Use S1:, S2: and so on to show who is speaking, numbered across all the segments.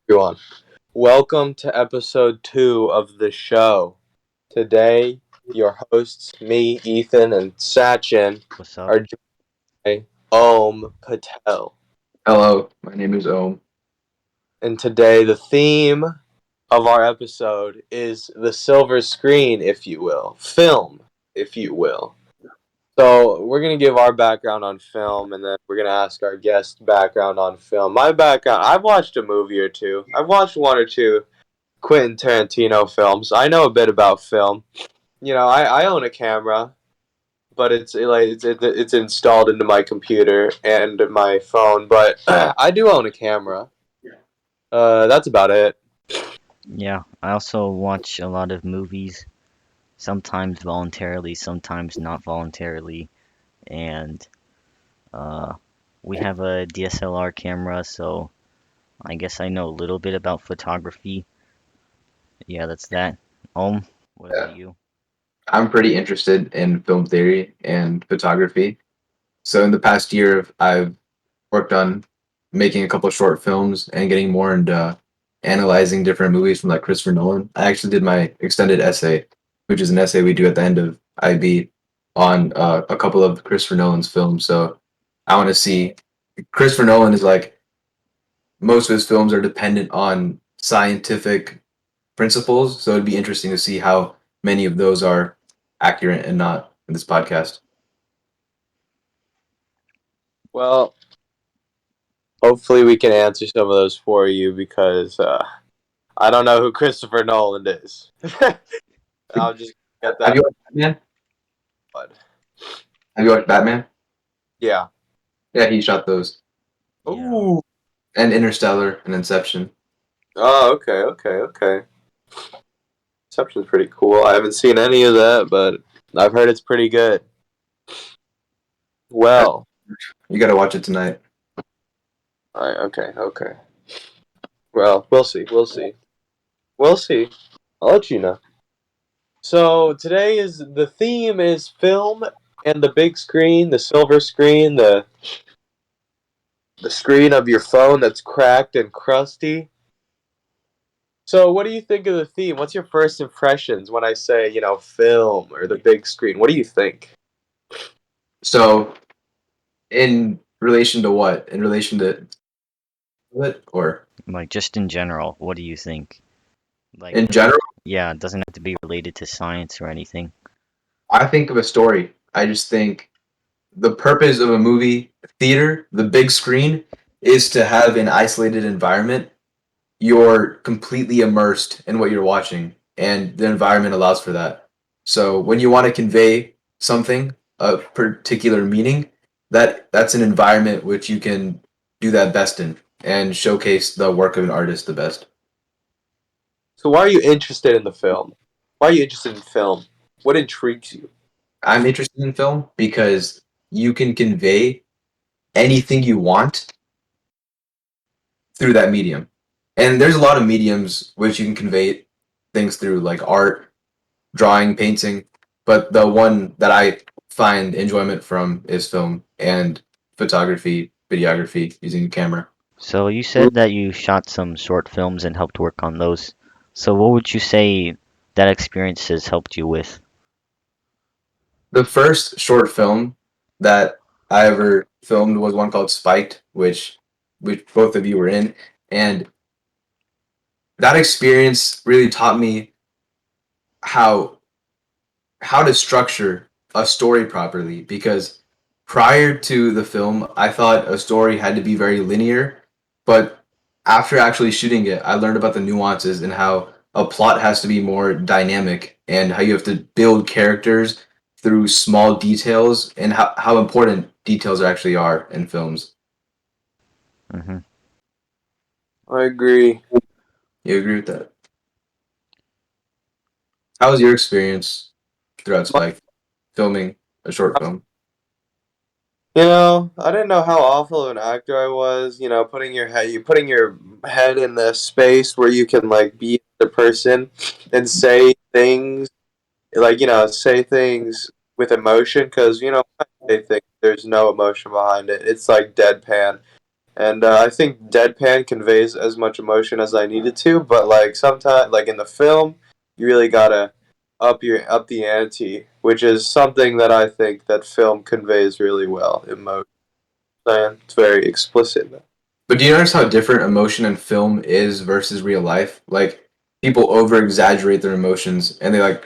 S1: everyone. Welcome to episode 2 of the show. Today, your hosts, me, Ethan, and Sachin,
S2: What's up?
S1: are joined by Om Patel.
S3: Hello, my name is Om.
S1: And today, the theme of our episode is the silver screen, if you will. Film, if you will. So, we're going to give our background on film, and then we're going to ask our guest background on film. My background, I've watched a movie or two. I've watched one or two Quentin Tarantino films. I know a bit about film. I own a camera, but it's installed into my computer and my phone. But I do own a camera. That's about it.
S2: Yeah, I also watch a lot of movies, sometimes voluntarily, sometimes not voluntarily, and uh, we have a DSLR camera, so I guess I know a little bit about photography. Yeah, that's that. What
S3: Yeah.
S2: about you?
S3: I'm pretty interested in film theory and photography. So in the past year, I've worked on making a couple of short films and getting more into analyzing different movies from like Christopher Nolan. I actually did my extended essay, which is an essay we do at the end of IB on a couple of Christopher Nolan's films. So I want to see Christopher Nolan is like most of his films are dependent on scientific principles. So it'd be interesting to see how many of those are accurate and not in this podcast.
S1: Well, hopefully we can answer some of those for you because I don't know who Christopher Nolan is. I'll just get
S3: Have
S1: that.
S3: you watched Batman?
S1: One.
S3: Have you watched Batman?
S1: Yeah.
S3: Yeah, he shot those.
S2: Yeah.
S1: Ooh.
S3: And Interstellar and Inception.
S1: Oh, okay. Inception's pretty cool. I haven't seen any of that, but I've heard it's pretty good. Well,
S3: You got to watch it tonight.
S1: alright, okay. Well, we'll see. I'll let you know. So the theme is film and the big screen, the silver screen, the screen of your phone that's cracked and crusty. So, what do you think of the theme? What's your first impressions when I say, film or the big screen? What do you think?
S3: So, in relation to what? In relation to what? Or
S2: Like just in general, what do you think? Like,
S3: in general,
S2: yeah, it doesn't have to be related to science or anything.
S3: I think of a story. I just think the purpose of a movie theater, the big screen, is to have an isolated environment. You're completely immersed in what you're watching, and the environment allows for that. So when you want to convey something, a particular meaning, that's an environment which you can do that best in and showcase the work of an artist the best.
S1: So, why are you interested in the film? Why are you interested in film? What intrigues you?
S3: I'm interested in film because you can convey anything you want through that medium. And there's a lot of mediums which you can convey things through, like art, drawing, painting. But the one that I find enjoyment from is film and photography, videography using a camera.
S2: So you said that you shot some short films and helped work on those. So what would you say that experience has helped you with?
S3: The first short film that I ever filmed was one called Spiked, which both of you were in, and that experience really taught me how how to structure a story properly because prior to the film, I thought a story had to be very linear, but after actually shooting it, I learned about the nuances and how a plot has to be more dynamic and how you have to build characters through small details and how important details actually are in films.
S2: Hmm.
S1: I agree.
S3: You agree with that? How was your experience throughout Spike filming a short film?
S1: I didn't know how awful of an actor I was. Putting your head in the space where you can like be the person and say things with emotion. Because they think there's no emotion behind it. It's like deadpan, And I think deadpan conveys as much emotion as I needed to, but like sometimes, like in the film, you really gotta up the ante, which is something that I think that film conveys really well. Emotion, and it's very explicit.
S3: But do you notice how different emotion in film is versus real life? Like people over exaggerate their emotions and they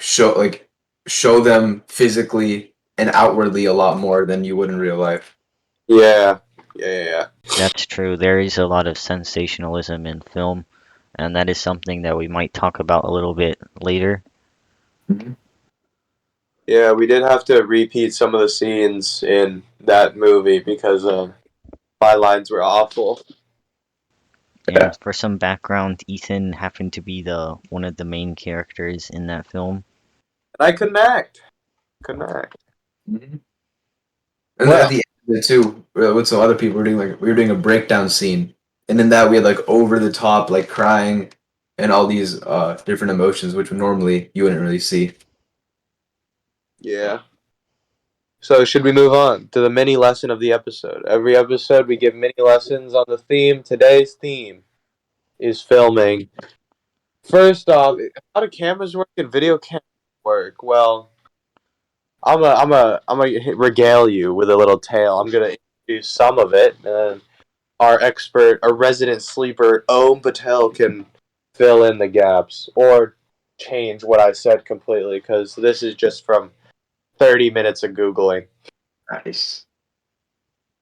S3: show them physically and outwardly a lot more than you would in real life.
S1: Yeah, yeah.
S2: That's true. There is a lot of sensationalism in film, and that is something that we might talk about a little bit later.
S3: Mhm.
S1: Yeah, we did have to repeat some of the scenes in that movie because my lines were awful.
S2: And for some background, Ethan happened to be the one of the main characters in that film.
S1: And I connect.
S3: Mhm. And then at
S1: Well,
S3: the end of it too, with some other people, we were doing a breakdown scene, and in that we had like over the top like crying and all these different emotions, which normally you wouldn't really see.
S1: yeah. So should we move on to the mini lesson of the episode? Every episode we give mini lessons on the theme. Today's theme is filming. First off, how do cameras work and video cameras work? Well, I'm a regale you with a little tale. I'm gonna introduce some of it, and our expert, our resident sleeper, Om Patel can fill in the gaps or change what I said completely because this is just from 30 minutes of googling.
S3: Nice.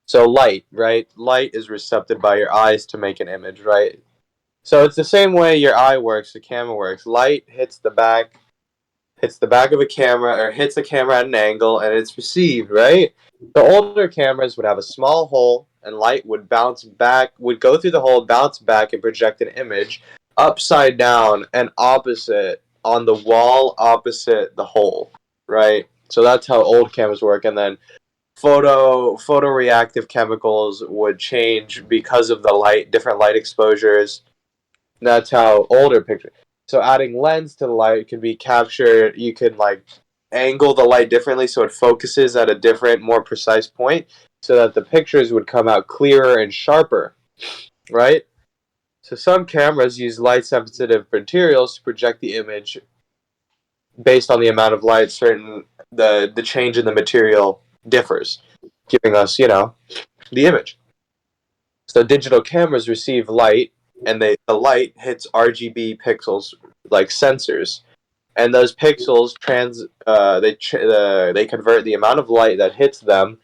S1: So light, right? Light is recepted by your eyes to make an image, right? So it's the same way your eye works, the camera works. Light hits the back of a camera or hits the camera at an angle and it's received, right? The older cameras would have a small hole and light would bounce back, would go through the hole, bounce back and project an image upside down and opposite on the wall opposite the hole, right? So that's how old cameras work, and then photoreactive chemicals would change because of the light, different light exposures. That's how older pictures. So adding lens to the light can be captured. You can like angle the light differently so it focuses at a different, more precise point, so that the pictures would come out clearer and sharper, right? So some cameras use light-sensitive materials to project the image based on the amount of light. Certain the change in the material differs, giving us the image. So digital cameras receive light, and the light hits RGB pixels like sensors, and those pixels they convert the amount of light that hits them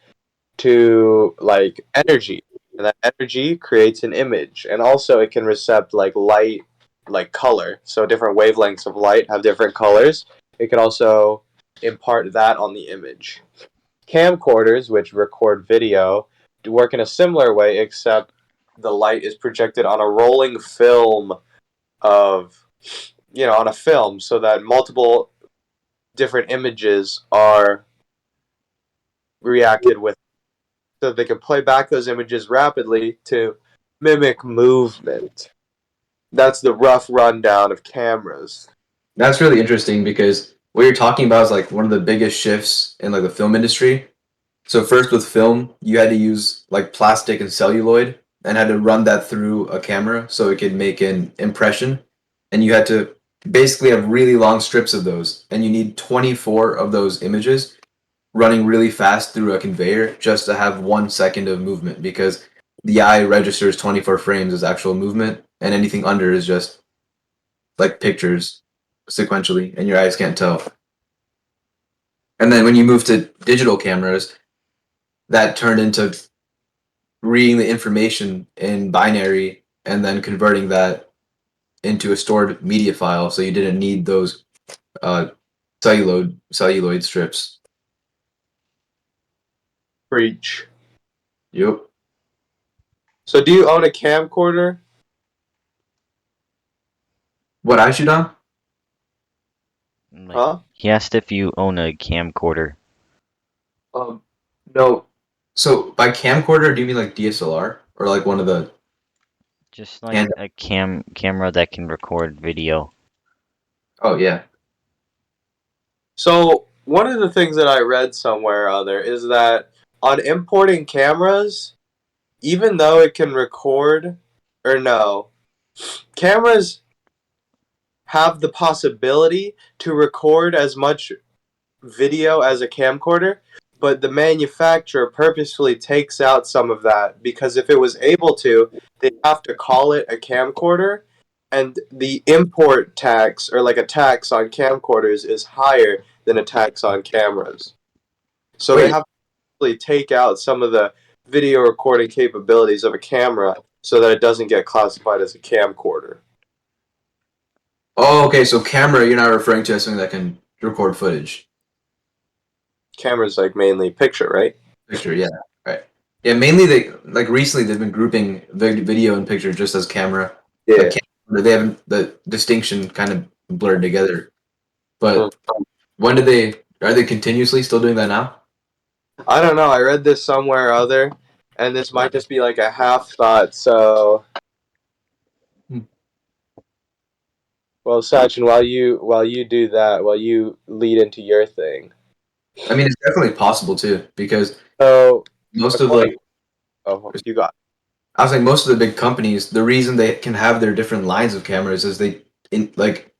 S1: to like energy, and that energy creates an image, and also it can recept like light, like color. So different wavelengths of light have different colors. It can also impart that on the image. Camcorders, which record video, work in a similar way, except the light is projected on a rolling film of, on a film, so that multiple different images are reacted with, so they can play back those images rapidly to mimic movement. That's the rough rundown of cameras.
S3: That's really interesting because what you're talking about is like one of the biggest shifts in like the film industry. So first with film, you had to use like plastic and celluloid and had to run that through a camera so it could make an impression. And you had to basically have really long strips of those. And you need 24 of those images running really fast through a conveyor just to have 1 second of movement because the eye registers 24 frames as actual movement and anything under is just like pictures sequentially and your eyes can't tell. And then when you move to digital cameras, that turned into reading the information in binary and then converting that into a stored media file so you didn't need those uh, celluloid strips.
S1: Preach.
S3: Yep.
S1: So, do you own a camcorder?
S3: What I shoot on?
S2: Like,
S1: Huh?
S2: he asked if you own a camcorder.
S3: Um, no. So by camcorder, do you mean like DSLR or like one of the
S2: Just like
S3: hand?
S2: a camera that can record video.
S3: Oh yeah.
S1: So, one of the things that I read somewhere or other is that on importing cameras, even though it can record, or no, cameras have the possibility to record as much video as a camcorder, but the manufacturer purposefully takes out some of that because if it was able to, they'd have to call it a camcorder, and the import tax or like a tax on camcorders is higher than a tax on cameras. So they
S3: Wait,
S1: have to really take out some of the video recording capabilities of a camera so that it doesn't get classified as a camcorder.
S3: oh, okay. So camera, you're not referring to as something that can record footage.
S1: Camera's like mainly picture, right?
S3: Picture, yeah, right. Yeah, mainly they like recently they've been grouping video and picture just as camera.
S1: Yeah.
S3: Like camera, they haven't the distinction kind of blurred together. But when did they are they continuously still doing that now?
S1: I don't know. I read this somewhere or other, and this might just be like a half thought. So, well, Sachin, while you do that, while you lead into your thing.
S3: I mean, it's definitely possible too because
S1: So,
S3: most of the
S1: you got.
S3: I was like most of the big companies, the reason they can have their different lines of cameras is they like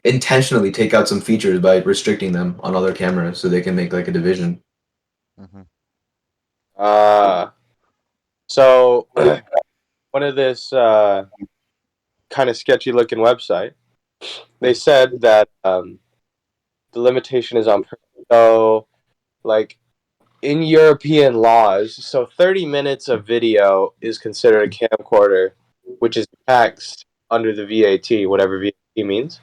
S3: intentionally take out some features by restricting them on other cameras so they can make like a division.
S2: Hmm.
S1: So one of this kind of sketchy looking website, they said that the limitation is on purpose. So, like in European laws, so 30 minutes of video is considered a camcorder, which is taxed under the VAT, whatever VAT means.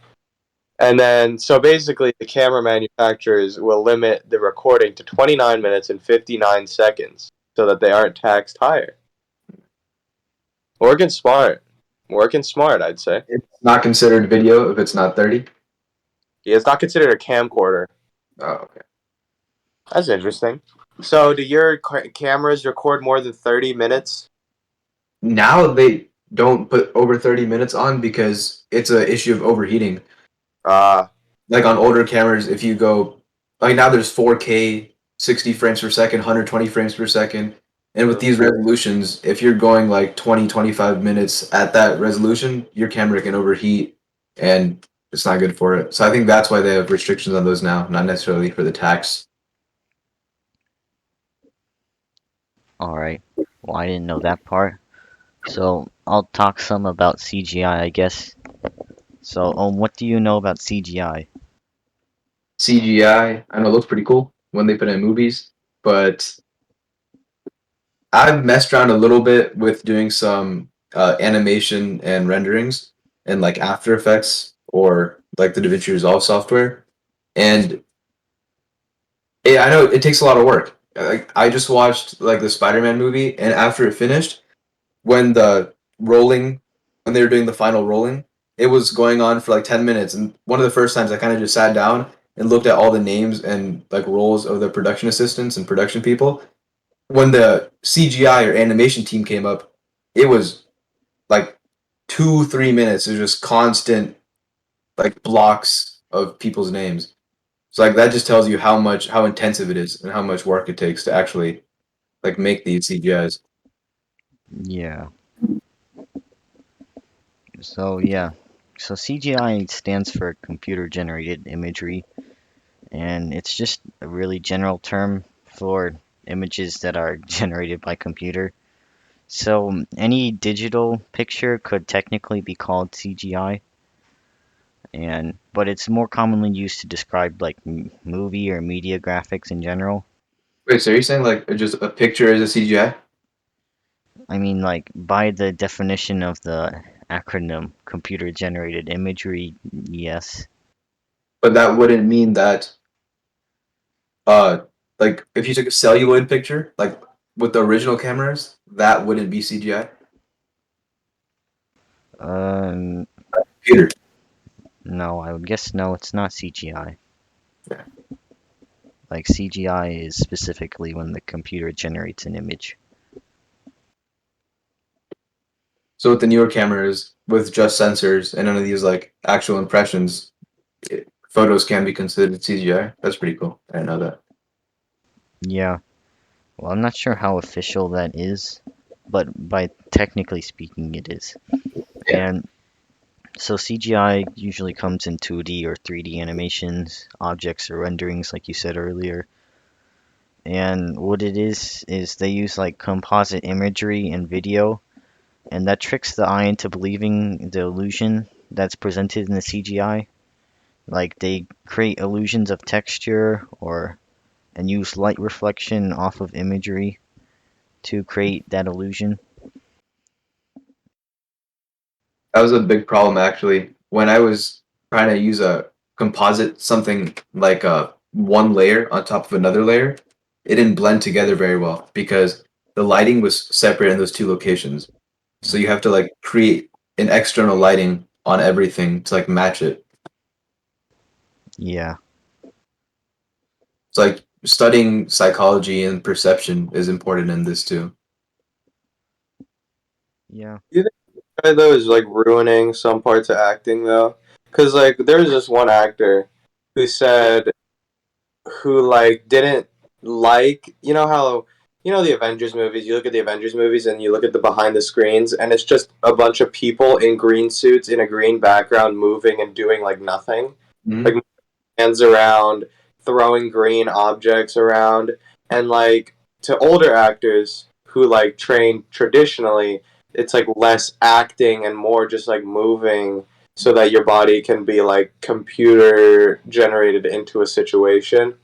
S1: And then, so basically, the camera manufacturers will limit the recording to 29 minutes and 59 seconds so that they aren't taxed higher. Working smart. Working smart, I'd say.
S3: It's not considered video if it's not 30.
S1: Yeah, it's not considered a camcorder.
S3: Oh, okay.
S1: That's interesting. So, do your cameras record more than 30 minutes?
S3: Now they don't put over 30 minutes on because it's an issue of overheating.
S1: Uh,
S3: Like on older cameras, if you go like now there's 4K, 60 frames per second, 120 frames per second. And with these resolutions, if you're going like 20, 25 minutes at that resolution, your camera can overheat and it's not good for it. So I think that's why they have restrictions on those now, not necessarily for the tax.
S2: All right. Well, I didn't know that part. So I'll talk some about CGI, I guess. So, what do you know about CGI?
S3: CGI, I know it looks pretty cool when they put it in movies, but I've messed around a little bit with doing some animation and renderings in like After Effects or like the DaVinci Resolve software, and I know it takes a lot of work. Like I just watched like the Spider-Man movie, and after it finished, when the rolling, when they were doing the final rolling, it was going on for like 10 minutes, and one of the first times I kind of just sat down and looked at all the names and like roles of the production assistants and production people, when the CGI or animation team came up, it was like 2-3 minutes. It was just constant like blocks of people's names. So like that just tells you how intensive it is and how much work it takes to actually like make these CGIs.
S2: Yeah. So yeah. So CGI stands for computer generated imagery, and it's just a really general term for images that are generated by computer. So any digital picture could technically be called CGI, and but it's more commonly used to describe like movie or media graphics in general.
S3: Wait, so you're saying like just a picture is a CGI?
S2: I mean, like by the definition of the acronym computer generated imagery, yes.
S3: But that wouldn't mean that uh like if you took a celluloid picture, like with the original cameras, that wouldn't be CGI.
S2: Um,
S3: Computer.
S2: no, I would guess no, it's not CGI.
S3: Yeah.
S2: Like CGI is specifically when the computer generates an image.
S3: So with the newer cameras, with just sensors and none of these like actual impressions, photos can be considered CGI. That's pretty cool. I didn't know that.
S2: Yeah. Well, I'm not sure how official that is, but by technically speaking, it is.
S3: Yeah.
S2: And so CGI usually comes in 2D or 3D animations, objects or renderings, like you said earlier. And what it is they use like composite imagery and video, and that tricks the eye into believing the illusion that's presented in the CGI. Like they create illusions of texture or and use light reflection off of imagery to create that illusion.
S3: That was a big problem actually. When I was trying to use a composite, something like a one layer on top of another layer, it didn't blend together very well because the lighting was separate in those two locations. So you have to like create an external lighting on everything to like match it.
S2: Yeah,
S3: It's like studying psychology and perception is important in this too.
S2: yeah.
S1: Though is like ruining some parts of acting though, because like there was this one actor who said who like didn't like how the Avengers movies. You look at the Avengers movies and you look at the behind the screens, and it's just a bunch of people in green suits in a green background moving and doing like nothing, like
S3: Mhm.
S1: hands around, throwing green objects around, and like to older actors who like train traditionally, it's like less acting and more just like moving so that your body can be like computer generated into a situation.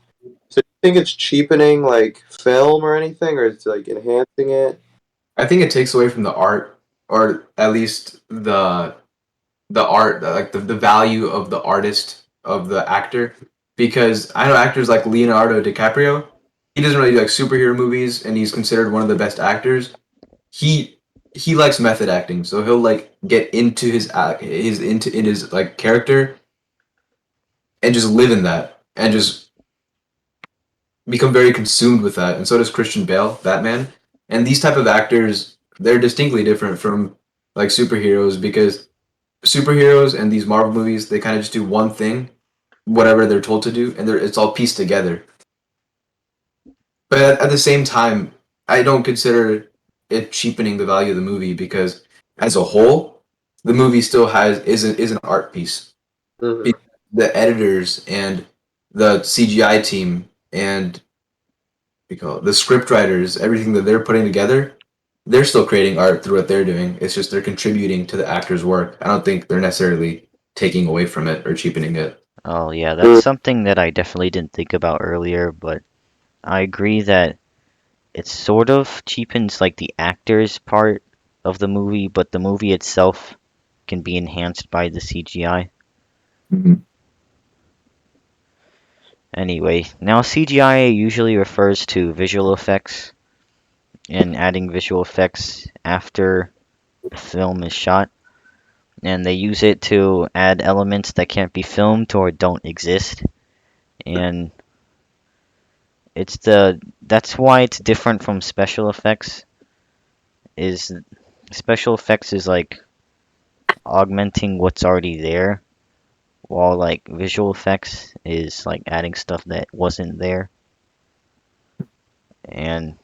S1: So do you think it's cheapening like film or anything, or it's like enhancing it?
S3: I think it takes away from the art, or at least the art, like the value of the artist of the actor. Because I know actors like Leonardo DiCaprio, he doesn't really do like superhero movies, and he's considered one of the best actors. He he likes method acting, so he'll like get into his into in his like character and just live in that and just become very consumed with that. And so does Christian Bale, Batman. And these type of actors, they're distinctly different from like superheroes because superheroes and these Marvel movies, they kind of just do one thing, whatever they're told to do, and it's all pieced together. But at the same time, I don't consider it cheapening the value of the movie because, as a whole, the movie still is an art piece.
S1: Mm-hmm.
S3: The editors and the CGI team and the script writers, everything that they're putting together, they're still creating art through what they're doing. It's just they're contributing to the actor's work. I don't think they're necessarily taking away from it or cheapening it.
S2: Oh, yeah, that's something that I definitely didn't think about earlier, but I agree that it sort of cheapens like the actors part of the movie, but the movie itself can be enhanced by the CGI.
S3: Mhm.
S2: Anyway, now CGI usually refers to visual effects and adding visual effects after the film is shot, and they use it to add elements that can't be filmed or don't exist. And that's why it's different from special effects. Is special effects is like augmenting what's already there, while like visual effects is like adding stuff that wasn't there. And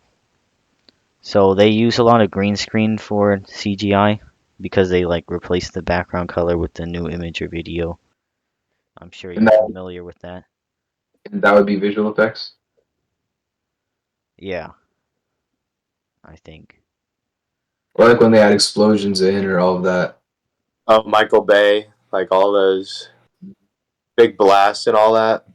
S2: so they use a lot of green screen for CGI because they like replace the background color with the new image or video. I'm sure
S3: And
S2: you're
S3: that
S2: familiar with that.
S3: and that would be visual effects.
S2: Yeah, I think.
S3: Or like when they add explosions in or all of that.
S1: Of Michael Bay, like all those big blasts and all that.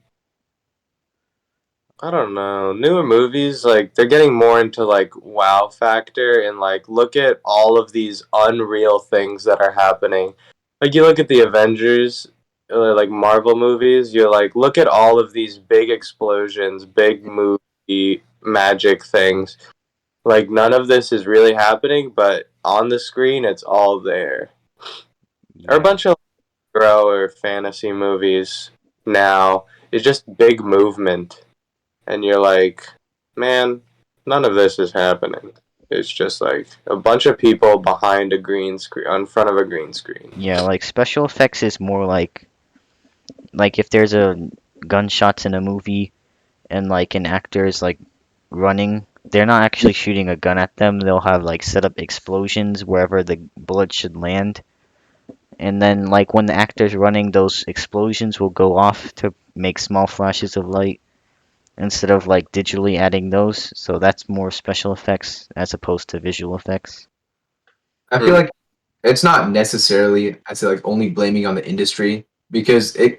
S1: I don't know. Newer movies, like they're getting more into like wow factor and like look at all of these unreal things that are happening. Like you look at the Avengers, like Marvel movies, you're like look at all of these big explosions, big movie magic things. Like none of this is really happening, but on the screen it's all there. Or a
S2: Yeah.
S1: bunch of hero or fantasy movies now is just big movement, and you're like, man, none of this is happening. It's just like a bunch of people behind a green screen, in front of a green screen.
S2: Yeah, like special effects is more like if there's a gunshots in a movie and like an actor is like running, they're not actually shooting a gun at them. They'll have like set up explosions wherever the bullet should land. And then like when the actor's running, those explosions will go off to make small flashes of light instead of like digitally adding those. So that's more special effects as opposed to visual effects.
S3: I feel like it's not necessarily, I'd say, like only blaming on the industry because the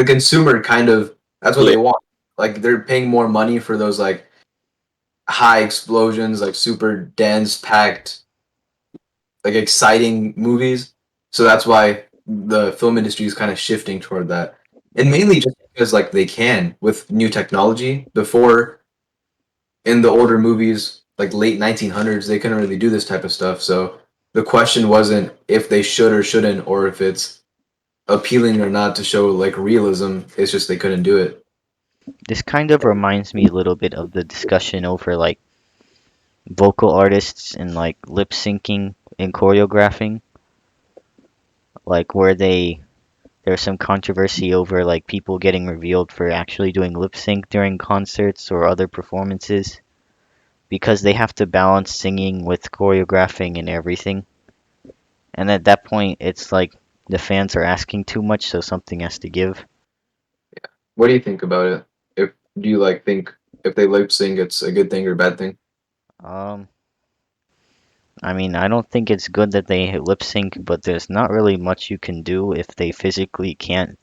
S3: consumer kind of, that's what
S1: Yeah.
S3: they want. Like they're paying more money for those like high explosions, like super dense packed, like exciting movies. So that's why the film industry is kind of shifting toward that. And mainly just because like they can with new technology. Before, in the older movies, like late 1900s, they couldn't really do this type of stuff. So the question wasn't if they should or shouldn't, or if it's appealing or not to show like realism. It's just they couldn't do it.
S2: This kind of reminds me a little bit of the discussion over like vocal artists and like lip syncing and choreographing, like where there's some controversy over like people getting revealed for actually doing lip sync during concerts or other performances because they have to balance singing with choreographing and everything. And at that point, it's like the fans are asking too much, so something has to give.
S3: What do you think about it? If do you like think if they lip sync, it's a good thing or a bad thing?
S2: Um, I mean, I don't think it's good that they lip sync, but there's not really much you can do if they physically can't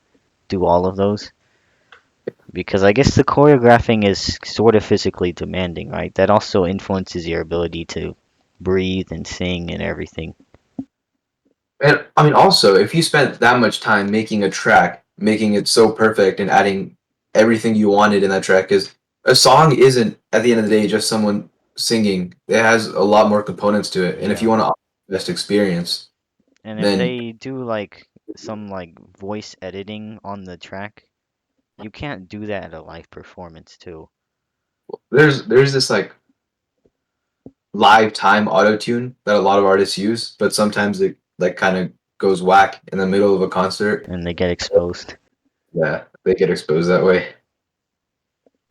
S2: do all of those. Because I guess the choreographing is sort of physically demanding, right? That also influences your ability to breathe and sing and everything.
S3: And I mean, also, if you spent that much time making a track, making it so perfect, and adding everything you wanted in that track, because a song isn't at the end of the day just someone singing. It has a lot more components to it, and if you
S2: Yeah.
S3: want to best experience,
S2: And if
S3: then
S2: they do like some like voice editing on the track, you can't do that at a live performance too.
S3: there's this like live time auto tune that a lot of artists use, but sometimes it like kind of goes whack in the middle of a concert.
S2: And they get exposed.
S3: Yeah, they get exposed that way.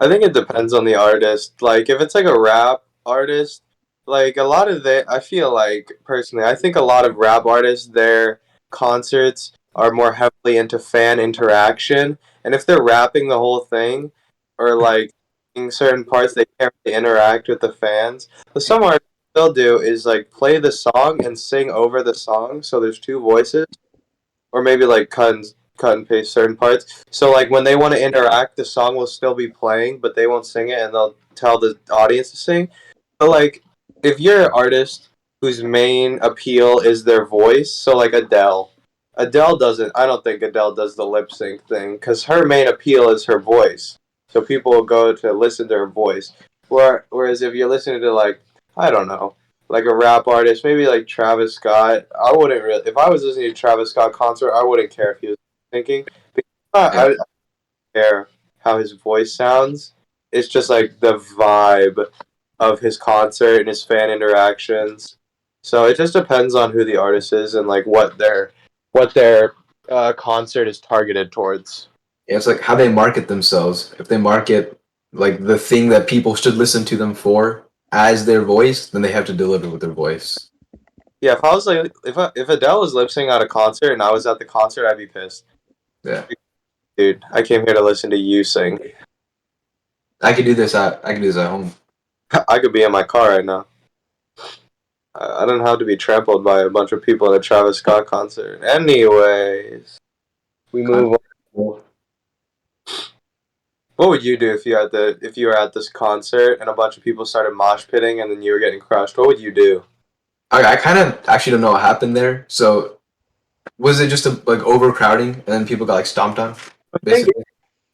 S1: I think it depends on the artist. Like if it's like a rap artist, like a lot of I feel like personally, I think a lot of rap artists, their concerts are more heavily into fan interaction, and if they're rapping the whole thing, or like in certain parts, they can't really interact with the fans. But some artists they'll do is like play the song and sing over the song, so there's two voices, or maybe like cut and paste certain parts. So like when they want to interact, the song will still be playing, but they won't sing it, and they'll tell the audience to sing. But like if you're an artist whose main appeal is their voice, so like Adele. Adele doesn't. I don't think Adele does the lip sync thing because her main appeal is her voice. So people will go to listen to her voice. Whereas if you're listening to like I don't know, like a rap artist, maybe like Travis Scott. I wouldn't really. If I was listening to Travis Scott concert, I wouldn't care if he was thinking. Because I
S3: Yeah.
S1: don't care how his voice sounds. It's just like the vibe of his concert and his fan interactions. So it just depends on who the artist is and like what their concert is targeted towards.
S3: Yeah, it's like how they market themselves. If they market like the thing that people should listen to them for as their voice, then they have to deliver with their voice.
S1: Yeah, if I was like if Adele was lip syncing at a concert and I was at the concert, I'd be pissed.
S3: Yeah,
S1: Dude, I came here to listen to you sing.
S3: I could do this at home.
S1: I could be in my car right now. I don't have to be trampled by a bunch of people at a Travis Scott concert. Anyways, we move on. What would you do if you were at this concert and a bunch of people started mosh pitting and then you were getting crushed? What would you do?
S3: I kind of actually don't know what happened there. So was it just a like overcrowding and then people got like stomped on?
S1: I think
S3: Basically,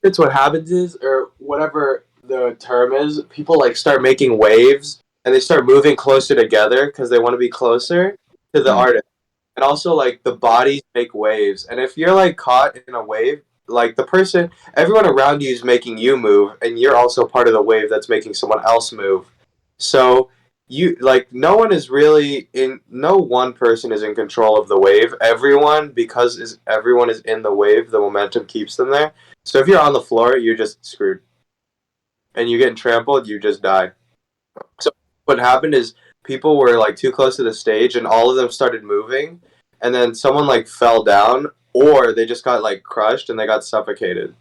S1: it's what happens is, or whatever the term is, people like start making waves and they start moving closer together because they want to be closer to the
S3: Mm.
S1: artist. And also, like, the bodies make waves. And if you're like caught in a wave, like everyone around you is making you move, and you're also part of the wave that's making someone else move. So you like no one person is in control of the wave. Everyone, because everyone is in the wave, the momentum keeps them there. So if you're on the floor, you're just screwed. And you're getting trampled, you just die. What happened is people were like too close to the stage, and all of them started moving, and then someone like fell down, or they just got like crushed and they got suffocated.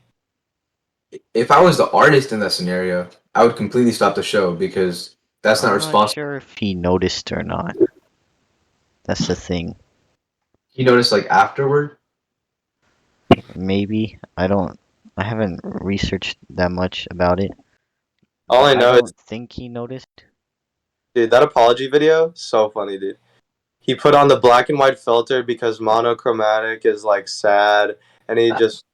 S3: If I was the artist in that scenario, I would completely stop the show because that's not
S2: I'm not
S3: responsible.
S2: sure if he noticed or not. That's the thing.
S3: He noticed like afterward.
S2: Maybe. I haven't researched that much about it.
S1: All
S2: But
S1: I
S2: I
S1: know is,
S2: don't think he noticed.
S1: dude, that apology video, so funny, dude. He put on the black and white filter because monochromatic is like sad, and he just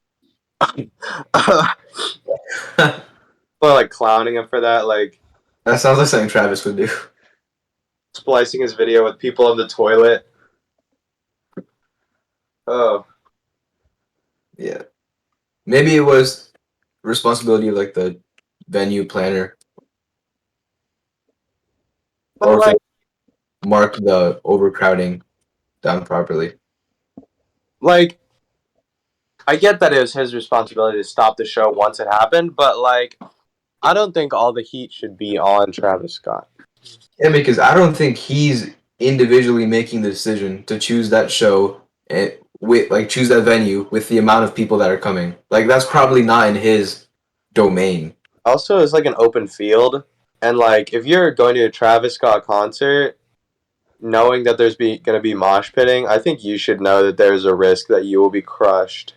S1: like clowning him for that, like
S3: That sounds like something Travis would do.
S1: splicing his video with people in the toilet. Oh,
S3: Yeah. Maybe it was responsibility of like the venue planner,
S1: but
S3: or if
S1: like,
S3: they marked the overcrowding down properly.
S1: like I get that it was his responsibility to stop the show once it happened, but like, I don't think all the heat should be on Travis Scott.
S3: Yeah, because I don't think he's individually making the decision to choose that show and with like choose that venue with the amount of people that are coming. Like that's probably not in his domain.
S1: Also, it's like an open field, and like if you're going to a Travis Scott concert, knowing that there's going to be mosh pitting, I think you should know that there's a risk that you will be crushed.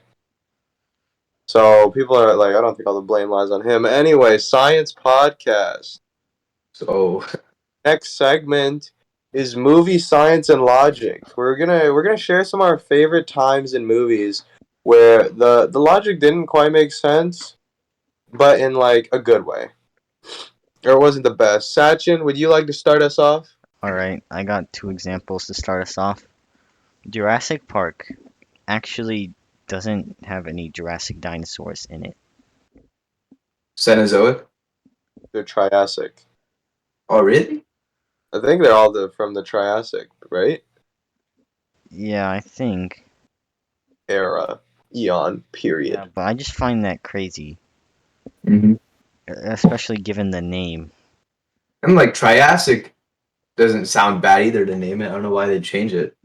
S1: So people are like, I don't think all the blame lies on him. Anyway, science podcast.
S3: So
S1: Next segment is movie science and logic. We're gonna share some of our favorite times in movies where the logic didn't quite make sense, but in like a good way. Or it wasn't the best. Sachin, would you like to start us off?
S2: Alright, I got two examples to start us off. Jurassic Park actually doesn't have any Jurassic dinosaurs in it.
S3: Cenozoic.
S1: The Triassic.
S3: Oh really?
S1: I think they're all from the Triassic, right?
S2: Yeah, I think.
S1: Era. Eon. Period.
S2: Yeah, but I just find that crazy,
S3: Mm-hmm.
S2: especially given the name.
S3: And like Triassic doesn't sound bad either to name it. I don't know why they change it.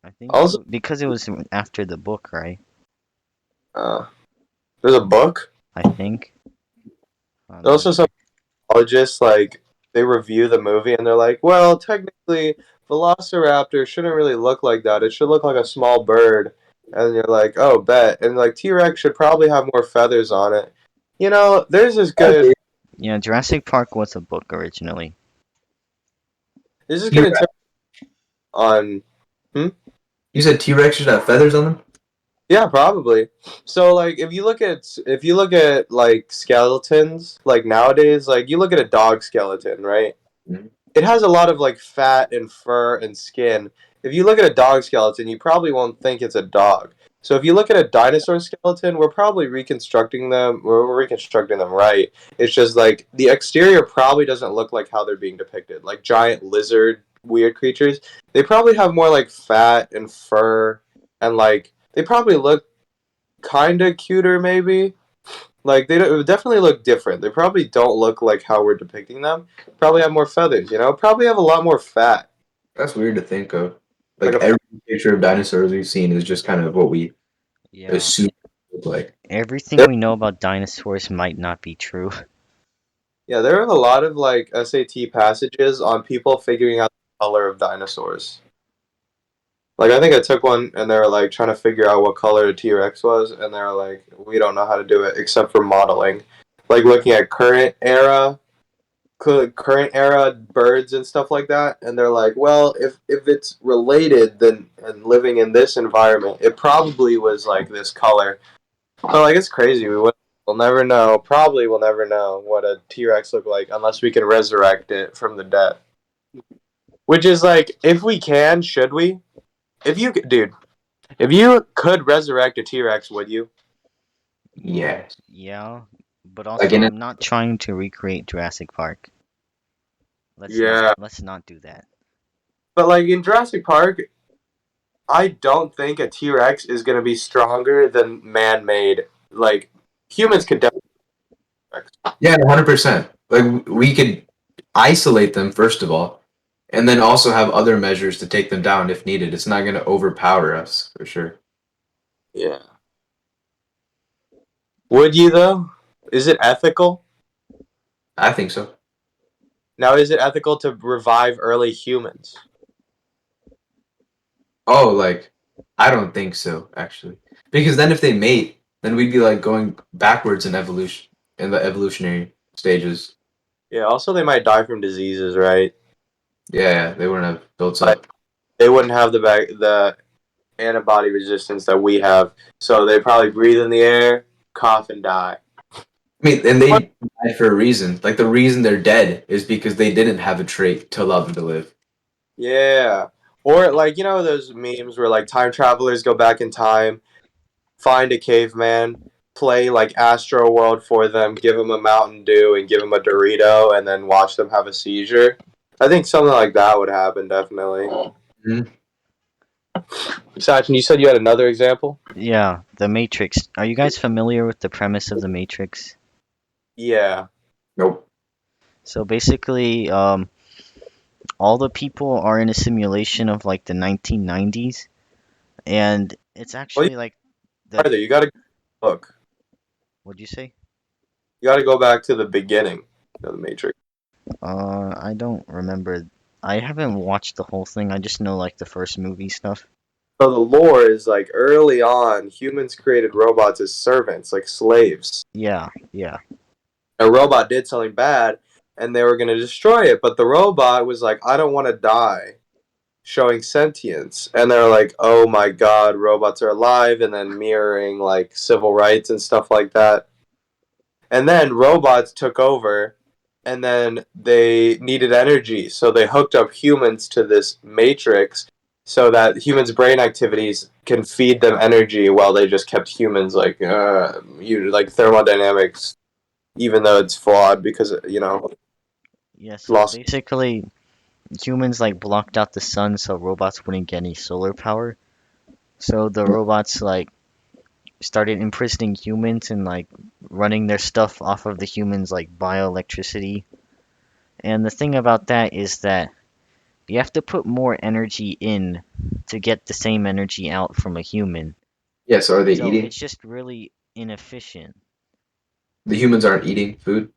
S2: I think
S1: Also,
S2: because it was after the book, right?
S1: there's a book.
S2: I think.
S1: There's also some psychologists, like, they review the movie and they're like, well, technically, Velociraptor shouldn't really look like that. It should look like a small bird. And you're like, oh, bet. And like, T-Rex should probably have more feathers on it. You know, there's this good.
S2: Yeah, Jurassic Park was a book originally.
S1: There's this good interpretation on.
S3: You said T-Rex should have feathers on them?
S1: Yeah, probably. So like if you look at like skeletons, like nowadays, like you look at a dog skeleton, right?
S3: Mhm.
S1: It has a lot of like fat and fur and skin. If you look at a dog skeleton, you probably won't think it's a dog. So if you look at a dinosaur skeleton, we're probably reconstructing them. We're reconstructing them right. It's just like the exterior probably doesn't look like how they're being depicted. Like giant lizard weird creatures, they probably have more like fat and fur, and like they probably look kind of cuter maybe. Like they definitely look different. They probably don't look like how we're depicting them. Probably have more feathers, you know. Probably have a lot more fat.
S3: That's weird to think of. Like
S1: Like a
S3: every picture of dinosaurs we've seen is just kind of what we
S2: Yeah.
S3: assume they look like.
S2: Everything we know about dinosaurs might not be true.
S1: Yeah, there are a lot of like SAT passages on people figuring out the color of dinosaurs. Like I think I took one and they were like trying to figure out what color a T-Rex was, and they were like, we don't know how to do it except for modeling. Like looking at current era birds and stuff like that, and they're like, well, if it's related, then and living in this environment, it probably was like this color. But like it's crazy. We'll never know. Probably we'll never know what a T-Rex looked like unless we can resurrect it from the dead. Which is like, if we can, should we? If you could resurrect a T-Rex, would you?
S3: Yes.
S2: Yeah, but
S3: Like
S2: also
S3: in
S2: I'm not trying to recreate Jurassic Park.
S1: Yeah.
S2: Let's not do that.
S1: But like in Jurassic Park, I don't think a T-Rex is gonna be stronger than man-made. Like humans could definitely.
S3: Yeah, 100%. like we could isolate them first of all, and then also have other measures to take them down if needed. It's not going to overpower us for sure.
S1: Yeah. Would you though? Is it ethical?
S3: I think so.
S1: Now, is it ethical to revive early humans?
S3: Oh, like I don't think so actually, because then if they mate, then we'd be like going backwards in evolution in the evolutionary stages.
S1: Yeah. Also, they might die from diseases, right?
S3: Yeah, they wouldn't have built
S1: Like
S3: up.
S1: they wouldn't have the antibody resistance that we have, so they probably breathe in the air, cough, and die.
S3: I mean, and they died for a reason. Like the reason they're dead is because they didn't have a trait to allow them to live.
S1: Yeah. Or like those memes where like time travelers go back in time, find a caveman, play like Astro World for them, give them a Mountain Dew and give them a Dorito, and then watch them have a seizure. I think something like that would happen definitely.
S3: Mhm.
S1: Sachin, you said you had another example.
S2: Yeah, The Matrix. Are you guys familiar with the premise of The Matrix?
S1: Yeah.
S3: Nope.
S2: So basically, all the people are in a simulation of like the 1990s, and it's
S1: Well, you
S2: actually like the.
S1: farther. You got to look.
S2: What'd you say?
S1: You got to go back to the beginning of the Matrix.
S2: I don't remember. I haven't watched the whole thing. I just know like the first movie stuff.
S1: So the lore is like early on, humans created robots as servants, like slaves.
S2: Yeah, yeah.
S1: A robot did something bad, and they were going to destroy it, but the robot was like, I don't want to die, showing sentience. And they're like, oh my god, robots are alive, and then mirroring like civil rights and stuff like that. And then robots took over, and then they needed energy, so they hooked up humans to this matrix so that humans' brain activities can feed them energy while they just kept humans like thermodynamics, even though it's flawed because
S2: Yeah, so
S1: lost.
S2: basically humans like blocked out the sun so robots wouldn't get any solar power. So the robots like started imprisoning humans and like running their stuff off of the humans like bioelectricity. And the thing about that is that you have to put more energy in to get the same energy out from a human.
S3: Yeah, so are they
S2: So
S3: eating?
S2: it's just really inefficient.
S3: The humans aren't eating food.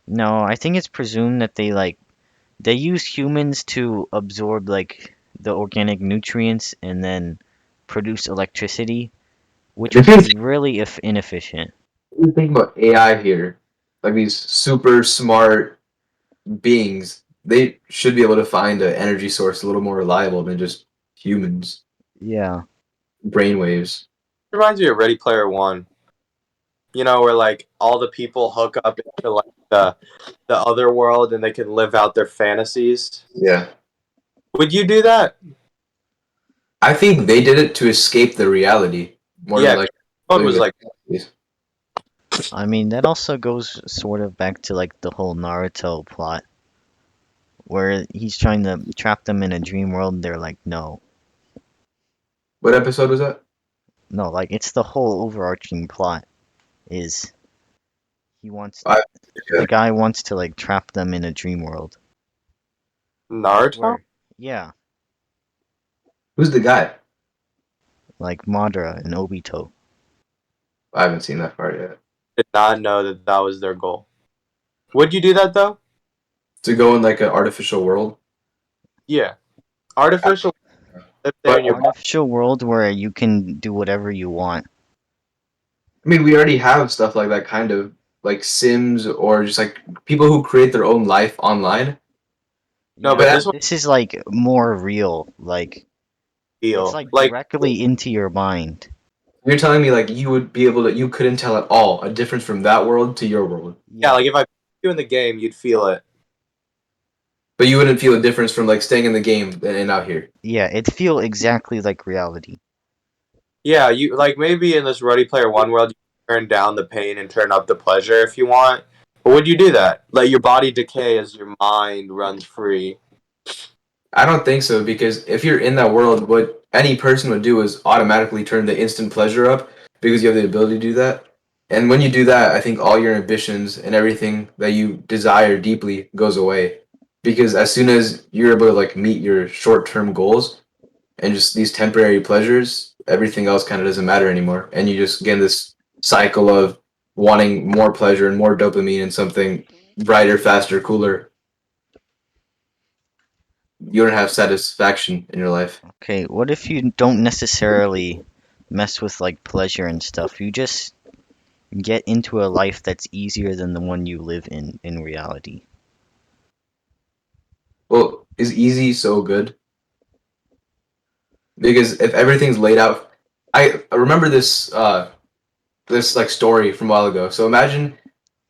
S2: No, I think it's presumed that they use humans to absorb like the organic nutrients and then produce electricity, which
S3: If
S2: is really inefficient.
S3: you think about AI here, like these super smart beings, they should be able to find an energy source a little more reliable than just humans.
S2: Yeah.
S3: Brainwaves.
S1: Reminds me of Ready Player One. Where like all the people hook up into like the other world and they can live out their fantasies.
S3: Yeah.
S1: Would you do that?
S3: I think they did it to escape the reality more
S1: Yeah,
S3: than like
S1: one was like,
S2: I mean, that also goes sort of back to like the whole Naruto plot where he's trying to trap them in a dream world and they're like, no.
S3: what episode was that?
S2: No, like it's the whole overarching plot is he wants
S3: I,
S2: the guy wants to like trap them in a dream world.
S1: Naruto?
S2: Where yeah,
S3: who's the guy?
S2: like Madara and Obito.
S3: I haven't seen that part yet.
S1: Did not know that that was their goal. Would you do that though?
S3: To go in like an artificial world.
S1: Yeah. Artificial live there in
S3: But
S1: your body.
S2: Artificial world where you can do whatever you want.
S3: I mean, we already have stuff like that, kind of like Sims or just like people who create their own life online.
S1: No,
S2: Yeah,
S1: but
S3: But
S1: this
S2: but
S1: one
S2: this is like more real. Like it's
S1: feel
S2: like
S1: like
S2: directly into your mind.
S3: you're telling me like you would be able to, you couldn't tell at all a difference from that world to your world,
S1: yeah, like if I put you in the game, you'd feel it.
S3: but you wouldn't feel a difference from like staying in the game and out here.
S2: Yeah, it feel exactly like reality.
S1: Yeah, you like maybe in this Ready Player One world, you turn down the pain and turn up the pleasure if you want. But would you do that? Let your body decay as your mind runs free.
S3: I don't think so because if you're in that world, what any person would do is automatically turn the instant pleasure up because you have the ability to do that. And when you do that, I think all your ambitions and everything that you desire deeply goes away. Because as soon as you're able to like meet your short-term goals and just these temporary pleasures, everything else kind of doesn't matter anymore. And you just get in this cycle of wanting more pleasure and more dopamine and something brighter, faster, cooler. You don't have satisfaction in your life.
S2: Okay, what if you don't necessarily mess with like pleasure and stuff? You just get into a life that's easier than the one you live in reality.
S3: Well, is easy so good? Because if everything's laid out, I remember this like story from a while ago. So imagine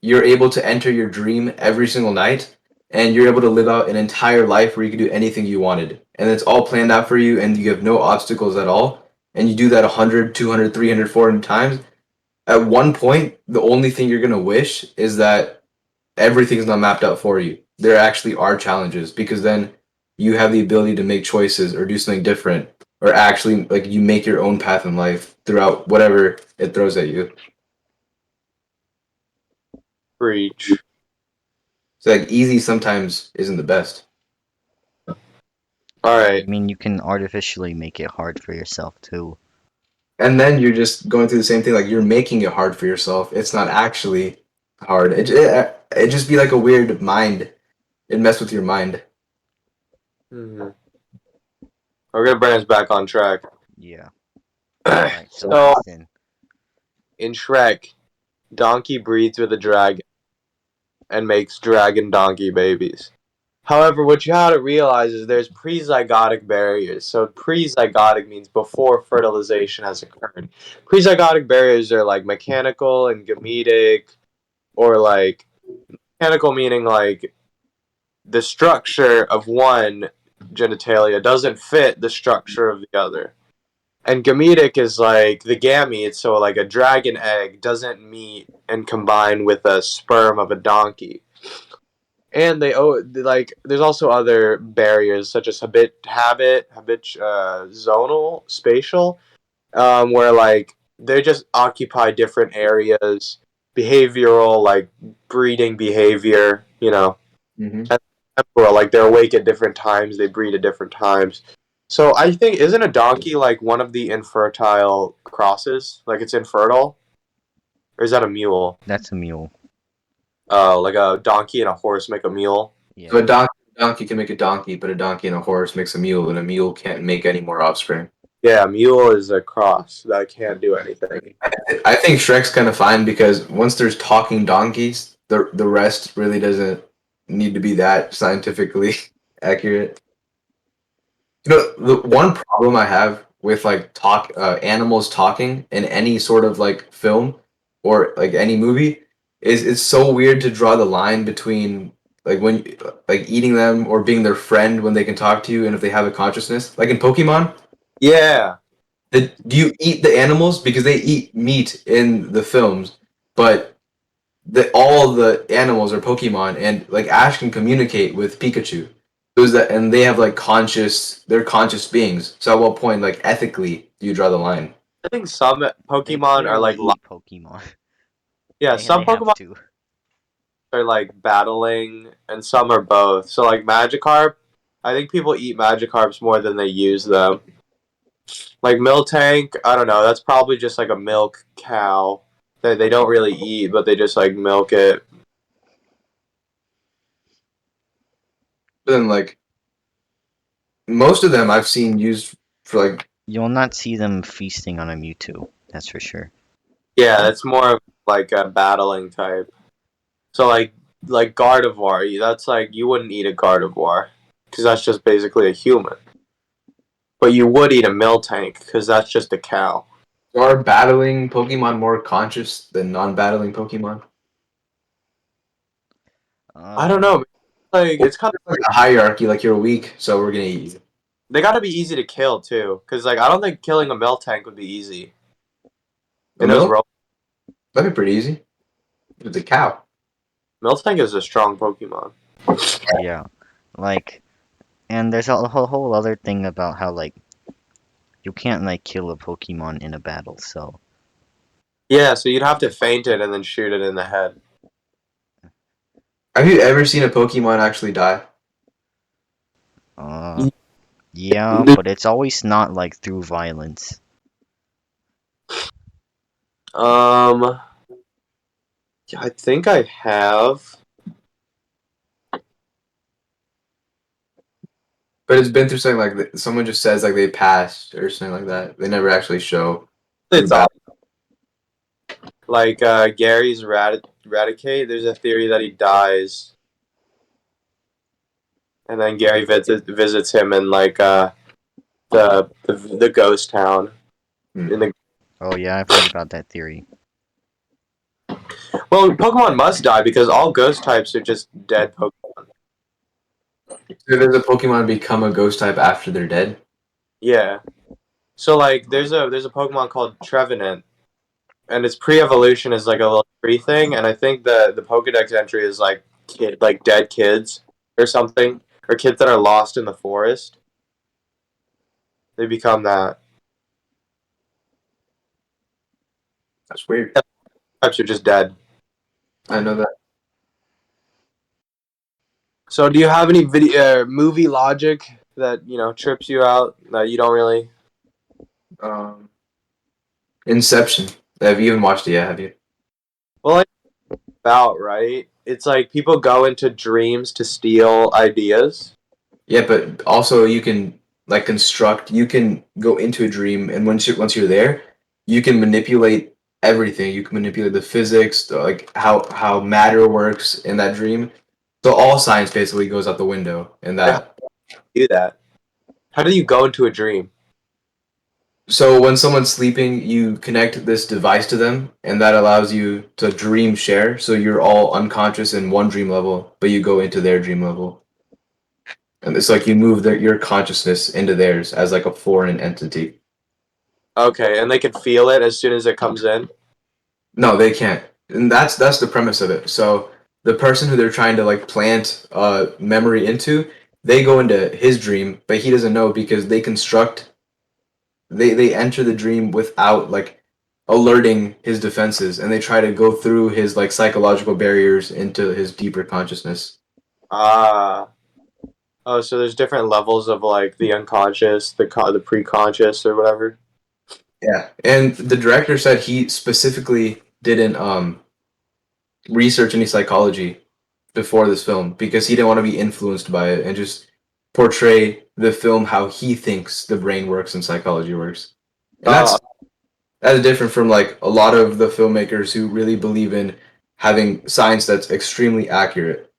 S3: you're able to enter your dream every single night and you're able to live out an entire life where you can do anything you wanted. And it's all planned out for you and you have no obstacles at all. And you do that 100, 200, 300, 400 times. At one point, the only thing you're going to wish is that everything's not mapped out for you. There actually are challenges because then you have the ability to make choices or do something different or actually like you make your own path in life throughout whatever it throws at you.
S1: Preach.
S3: So like easy sometimes isn't the best.
S1: All
S2: I
S1: right.
S2: mean, you can artificially make it hard for yourself too.
S3: And then you're just going through the same thing like you're making it hard for yourself. It's not actually hard. It just be like a weird mind. It mess with your mind.
S1: Mhm. We're gonna bring us back on track.
S2: Yeah. Alright, so
S1: So
S2: listen.
S1: in Shrek, Donkey breeds with a dragon and makes dragon donkey babies. However, what you have to realize is there's pre-zygotic barriers. So pre-zygotic means before fertilization has occurred. Pre-zygotic barriers are like mechanical and gametic, or like mechanical meaning like the structure of one genitalia doesn't fit the structure of the other. And gametic is like the gametes, so like a dragon egg doesn't meet and combine with a sperm of a donkey. And like there's also other barriers such as zonal, spatial, where like they just occupy different areas, behavioral like breeding behavior,
S3: Mm-hmm.
S1: and temporal, like they're awake at different times, they breed at different times. So I think isn't a donkey like one of the infertile crosses? Like it's infertile, or is that a mule?
S2: That's a mule.
S1: Like a donkey and a horse make a mule.
S2: Yeah.
S3: So donkey can make a donkey, but a donkey and a horse makes a mule, and a mule can't make any more offspring.
S1: Yeah, mule is a cross that can't do anything.
S3: I think Shrek's kind of fine because once there's talking donkeys, the rest really doesn't need to be that scientifically accurate. You know, the one problem I have with like animals talking in any sort of like film or like any movie is it's so weird to draw the line between like when like eating them or being their friend when they can talk to you and if they have a consciousness. Like in Pokemon,
S1: Yeah,
S3: do you eat the animals because they eat meat in the films, but all the animals are Pokemon, and like Ash can communicate with Pikachu. Those that and they have like they're conscious beings. So at what point, like ethically, do you draw the line?
S1: I think some
S2: They
S1: Pokemon are
S2: clearly
S1: like
S2: eat Pokemon.
S1: yeah,
S2: They
S1: some
S2: have
S1: Pokemon
S2: to.
S1: are like battling, and some are both. So like Magikarp, I think people eat Magikarps more than they use them. Like Miltank, I don't know. That's probably just like a milk cow that they don't really eat, but they just like milk it.
S3: But then like most of them I've seen used for like
S2: You'll not see them feasting on a Mewtwo, that's for sure.
S1: Yeah, that's more of like a battling type. So like Gardevoir, that's like you wouldn't eat a Gardevoir because that's just basically a human. But you would eat a Miltank because that's just a cow.
S3: are battling Pokemon more conscious than non-battling Pokemon.
S1: I don't know. Like it's kind of
S3: Like a hierarchy, like you're weak, so we're gonna eat you.
S1: they got to be easy to kill too, because like I don't think killing a Miltank would be easy.
S3: A
S1: It knows
S3: milk? That'd be pretty easy. It's a cow.
S1: Miltank is a strong Pokemon.
S2: Yeah. Like, and there's a whole other thing about how, like, you can't, like, kill a Pokemon in a battle, so.
S1: Yeah, so you'd have to feint it and then shoot it in the head.
S3: Have you ever seen a Pokemon actually die?
S2: Uh, yeah, but it's always not like through violence.
S1: Um, I think I have.
S3: But it's been through something like someone just says like they passed or something like that. They never actually show through
S1: It's
S3: battle.
S1: like Gary's Raticate. There's a theory that he dies, and then Gary visits him in like the ghost town.
S3: Hmm.
S1: In the
S2: Oh yeah, I've heard about that theory.
S1: well, Pokemon must die because all ghost types are just dead Pokemon.
S3: So does a Pokemon become a ghost type after they're dead?
S1: Yeah. So like, there's a Pokemon called Trevenant, and its pre-evolution is like a little tree thing, and I think the Pokedex entry is like like dead kids or something, or kids that are lost in the forest. They become that.
S3: That's weird.
S1: Types are just dead.
S3: I know that.
S1: So, do you have any video movie logic that trips you out that you don't really?
S3: Um, Inception. Have you even watched it yet? Have you?
S1: Well, like about right. It's like people go into dreams to steal ideas.
S3: Yeah, but also you can like construct. You can go into a dream, and once you're there, you can manipulate everything. You can manipulate the physics, like how matter works in that dream. So all science basically goes out the window in
S1: How
S3: that.
S1: do you do that? How do you go into a dream?
S3: So when someone's sleeping, you connect this device to them, and that allows you to dream share. So you're all unconscious in one dream level, but you go into their dream level, and it's like you move your consciousness into theirs as like a foreign entity.
S1: Okay, and they can feel it as soon as it comes in.
S3: No, they can't, and that's the premise of it. So the person who they're trying to like plant memory into, they go into his dream, but he doesn't know because they construct they enter the dream without like alerting his defenses, and they try to go through his like psychological barriers into his deeper consciousness.
S1: Ah. Oh, so there's different levels of like the unconscious, the preconscious, or whatever.
S3: Yeah, and the director said he specifically didn't research any psychology before this film because he didn't want to be influenced by it and just portray the film how he thinks the brain works and psychology works. And
S1: Uh,
S3: that's different from like a lot of the filmmakers who really believe in having science that's extremely accurate.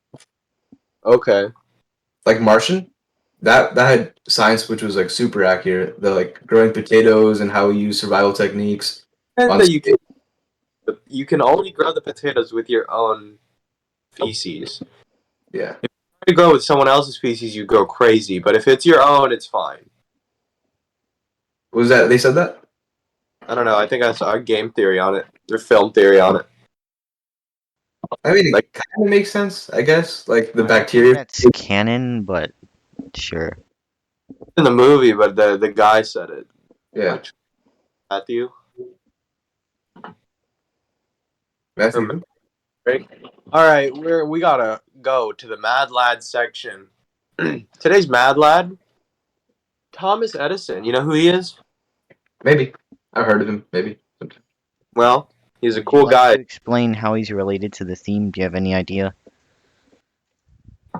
S1: okay.
S3: Like Martian, that had science which was like super accurate. The like growing potatoes and how we use survival techniques
S1: And
S3: on
S1: that you can only grow the potatoes with your own feces.
S3: yeah.
S1: If you grow with someone else's feces, you go crazy. But if it's your own, it's fine.
S3: Was that they said that?
S1: I don't know. I think I saw a game theory on it or film theory on it.
S3: I mean,
S1: Like
S3: it kind of makes sense, I guess. Like the
S2: I don't think
S3: bacteria.
S2: that's canon, but sure.
S1: in the movie, but the guy said it.
S3: Yeah,
S1: Like Matthew.
S3: Matthew.
S1: Right. All right, we gotta go to the Mad Lad section. Today's Mad Lad, Thomas Edison. You know who he is?
S3: Maybe I've heard of him. Maybe.
S1: Well, he's a
S2: Would you
S1: cool
S2: like
S1: guy.
S2: to explain how he's related to the theme? Do you have any idea?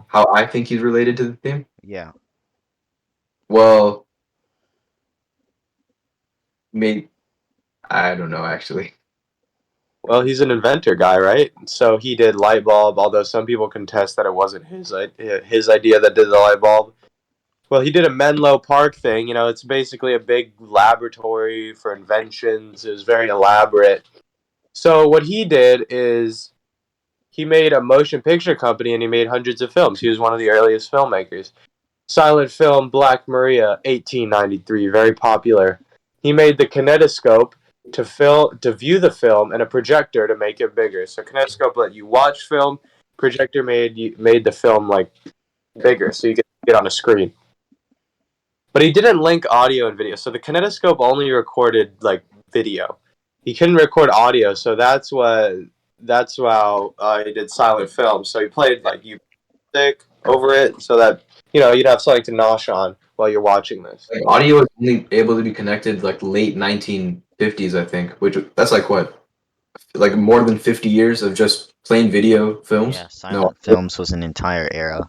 S3: How I think he's related to the theme?
S2: Yeah.
S3: Well, maybe I don't know actually.
S1: Well, he's an inventor guy, right? So he did light bulb, although some people contest that it wasn't his idea that did the light bulb. Well, he did a Menlo Park thing. It's basically a big laboratory for inventions. It was very elaborate. So what he did is he made a motion picture company and he made hundreds of films. He was one of the earliest filmmakers. Silent film Black Maria, 1893, very popular. He made the kinetoscope to view the film and a projector to make it bigger. So kinetoscope let you watch film, projector made the film like bigger so you could get on a screen. But he didn't link audio and video. So the kinetoscope only recorded like video. he couldn't record audio, so that's how he did silent film. So he played like music over it, so that you'd have something to nosh on while you're watching this.
S3: Like audio was only able to be connected like late 1950s, I think, which that's like what, like more than 50 years of just plain video films.
S2: Yeah,
S3: No,
S2: silent films was an entire era.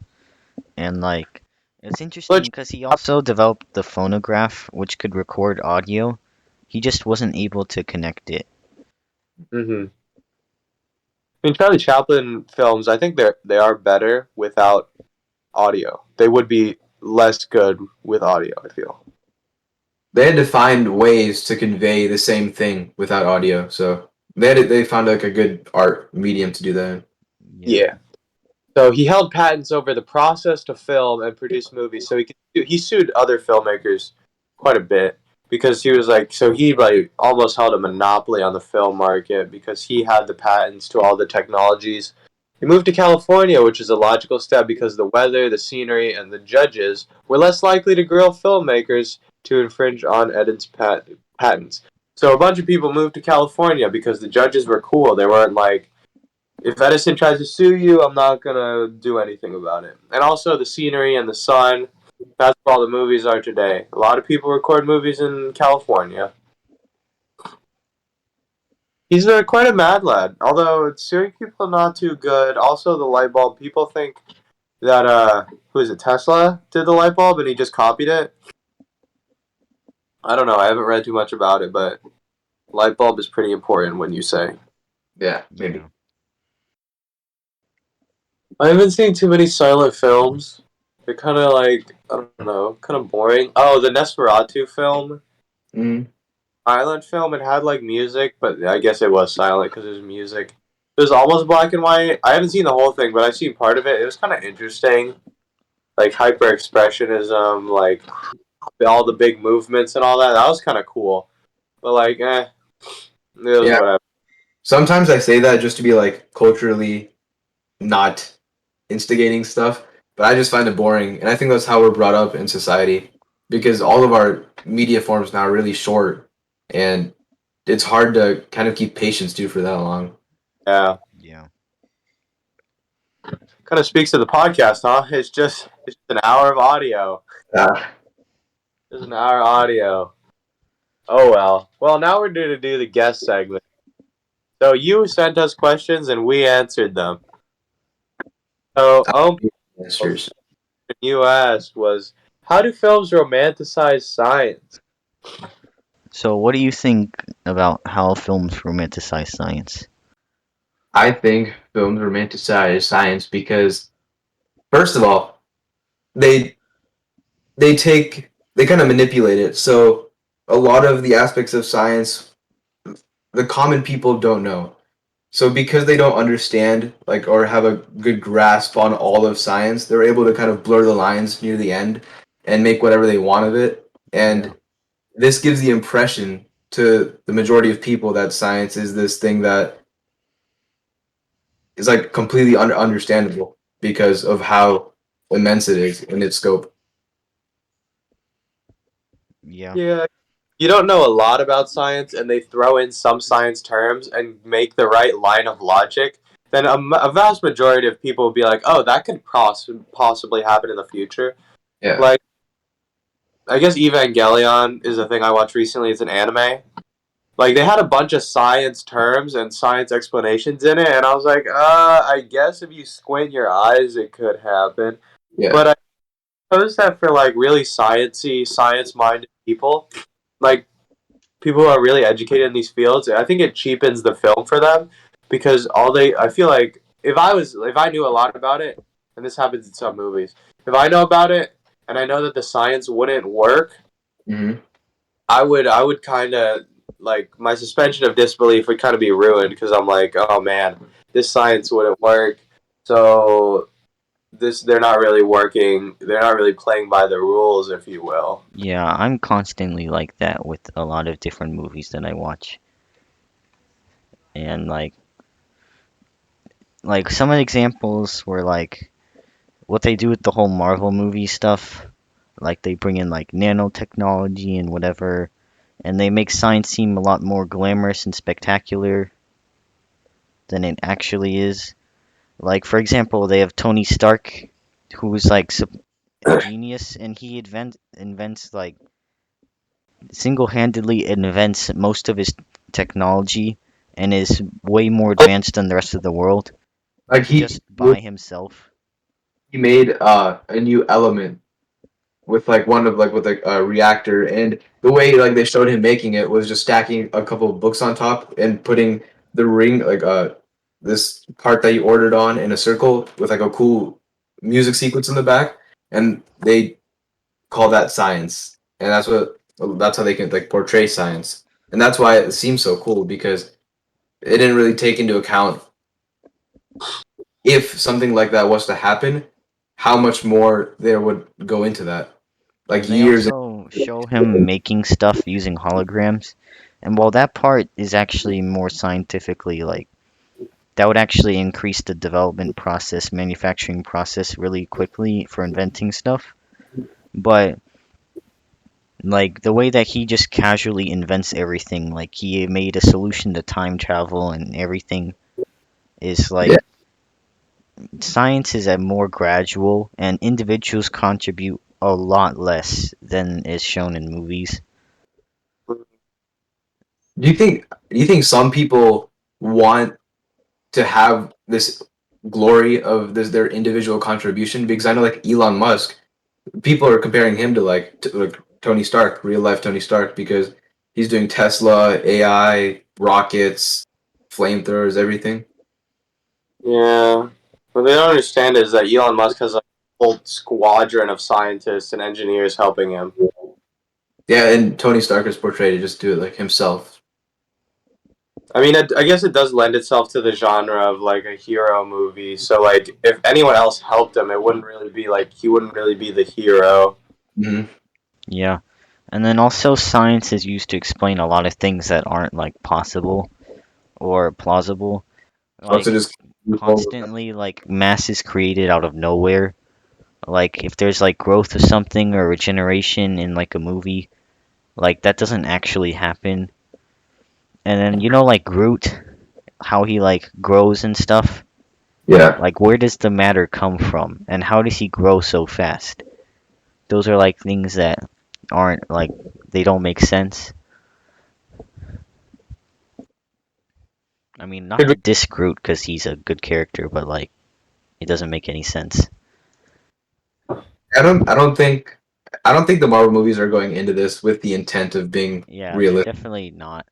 S2: And like, it's interesting
S1: But
S2: because he also developed the phonograph, which could record audio. He just wasn't able to connect it.
S1: I mean, Charlie Chaplin films, I think they are better without audio. They would be less good with audio, I feel.
S3: they had to find ways to convey the same thing without audio, so they found like a good art medium to do that.
S2: Yeah.
S1: Yeah. So he held patents over the process to film and produce movies. So he sued other filmmakers quite a bit because he was like, so he like almost held a monopoly on the film market because he had the patents to all the technologies. He moved to California, which is a logical step because the weather, the scenery, and the judges were less likely to grill filmmakers to infringe on Edison's patents. So a bunch of people moved to California because the judges were cool. They weren't like, if Edison tries to sue you, I'm not gonna do anything about it. And also the scenery and the sun. That's where all the movies are today. A lot of people record movies in California. He's quite a mad lad. Although suing people not too good. Also the light bulb. People think that who is it? Tesla did the light bulb and he just copied it. I don't know. I haven't read too much about it, but light bulb is pretty important when you say.
S3: Yeah, maybe.
S2: Yeah.
S1: I haven't seen too many silent films. They're kind of like, I don't know, kind of boring. Oh, the Nosferatu film,
S3: Mm.
S1: silent film. It had like music, but I guess it was silent because there's music. It was almost black and white. I haven't seen the whole thing, but I've seen part of it. It was kind of interesting, like hyper expressionism, like all the big movements and all that. That was kind of cool. But like, it was
S3: Yeah.
S1: whatever.
S3: Sometimes I say that just to be like culturally not instigating stuff, but I just find it boring, and I think that's how we're brought up in society because all of our media forms now are really short, and it's hard to kind of keep patience due for that long.
S1: Yeah,
S2: Yeah.
S1: kind of speaks to the podcast, huh? It's just an hour of audio.
S3: Yeah.
S1: Just an hour of audio. Oh well. Well, now we're going to do the guest segment. So you sent us questions and we answered them. So,
S3: Answers.
S1: you asked was, how do films romanticize science?
S2: So, what do you think about how films romanticize science?
S3: I think films romanticize science because, first of all, they they kind of manipulate it. So a lot of the aspects of science, the common people don't know. So because they don't understand like or have a good grasp on all of science, they're able to kind of blur the lines near the end and make whatever they want of it. And this gives the impression to the majority of people that science is this thing that is like completely understandable because of how immense it is in its scope.
S2: Yeah.
S1: Yeah. You don't know a lot about science and they throw in some science terms and make the right line of logic, then a vast majority of people will be like, oh, that could possibly happen in the future.
S3: Yeah.
S1: Like, I guess Evangelion is a thing I watched recently. It's an anime. Like, they had a bunch of science terms and science explanations in it, and I was like, I guess if you squint your eyes, it could happen.
S3: Yeah.
S1: But I suppose that for, like, really sciencey, science-minded people, like, people who are really educated in these fields, I think it cheapens the film for them because I feel like if I knew a lot about it, and this happens in some movies, if I know about it and I know that the science wouldn't work,
S3: Hmm.
S1: I would kind of like my suspension of disbelief would kind of be ruined because I'm like, oh man, this science wouldn't work, so they're not really working, they're not really playing by the rules, if you will.
S2: Yeah, I'm constantly like that with a lot of different movies that I watch. And like some of the examples were like what they do with the whole Marvel movie stuff. Like they bring in like nanotechnology and whatever, and they make science seem a lot more glamorous and spectacular than it actually is. Like, for example, they have Tony Stark, who's like a genius, and he invents like single-handedly invents most of his technology and is way more advanced than the rest of the world
S3: Like
S2: just by himself.
S3: he made a new element with like one of like with a reactor, and the way like they showed him making it was just stacking a couple of books on top and putting the ring like this part that you ordered on in a circle with like a cool music sequence in the back, and they call that science, and that's how they can like portray science, and that's why it seems so cool because it didn't really take into account if something like that was to happen, how much more there would go into that, like
S2: And they
S3: years.
S2: also show him making stuff using holograms. And while that part is actually more scientifically like that would actually increase the development process, manufacturing process really quickly for inventing stuff. But like the way that he just casually invents everything, like he made a solution to time travel and everything is
S3: Yeah,
S2: like science is a more gradual and individuals contribute a lot less than is shown in movies.
S3: do you think some people want to have this glory of this their individual contribution? Because I know like Elon Musk, people are comparing him to like Tony Stark, real life Tony Stark, because he's doing Tesla, AI, rockets, flamethrowers, everything.
S1: Yeah. What they don't understand is that Elon Musk has a whole squadron of scientists and engineers helping him.
S3: Yeah, and Tony Stark is portrayed to just do it like himself.
S1: I mean, I guess it does lend itself to the genre of like a hero movie. So, like, if anyone else helped him, it wouldn't really be like he wouldn't really be the hero.
S3: Hmm.
S2: Yeah. And then also science is used to explain a lot of things that aren't like possible or plausible.
S3: Also,
S2: Like
S3: just
S2: constantly like mass is created out of nowhere. Like if there's like growth of something or regeneration in like a movie, like that doesn't actually happen. And then like Groot, how he like grows and stuff.
S3: yeah.
S2: Like where does the matter come from and how does he grow so fast? Those are like things that aren't like they don't make sense. I mean, not
S1: Could
S2: to
S1: we,
S2: diss Groot because he's a good character, but like it doesn't make any sense.
S3: I don't think the Marvel movies are going into this with the intent of being
S2: Yeah, they're
S3: realistic.
S2: definitely not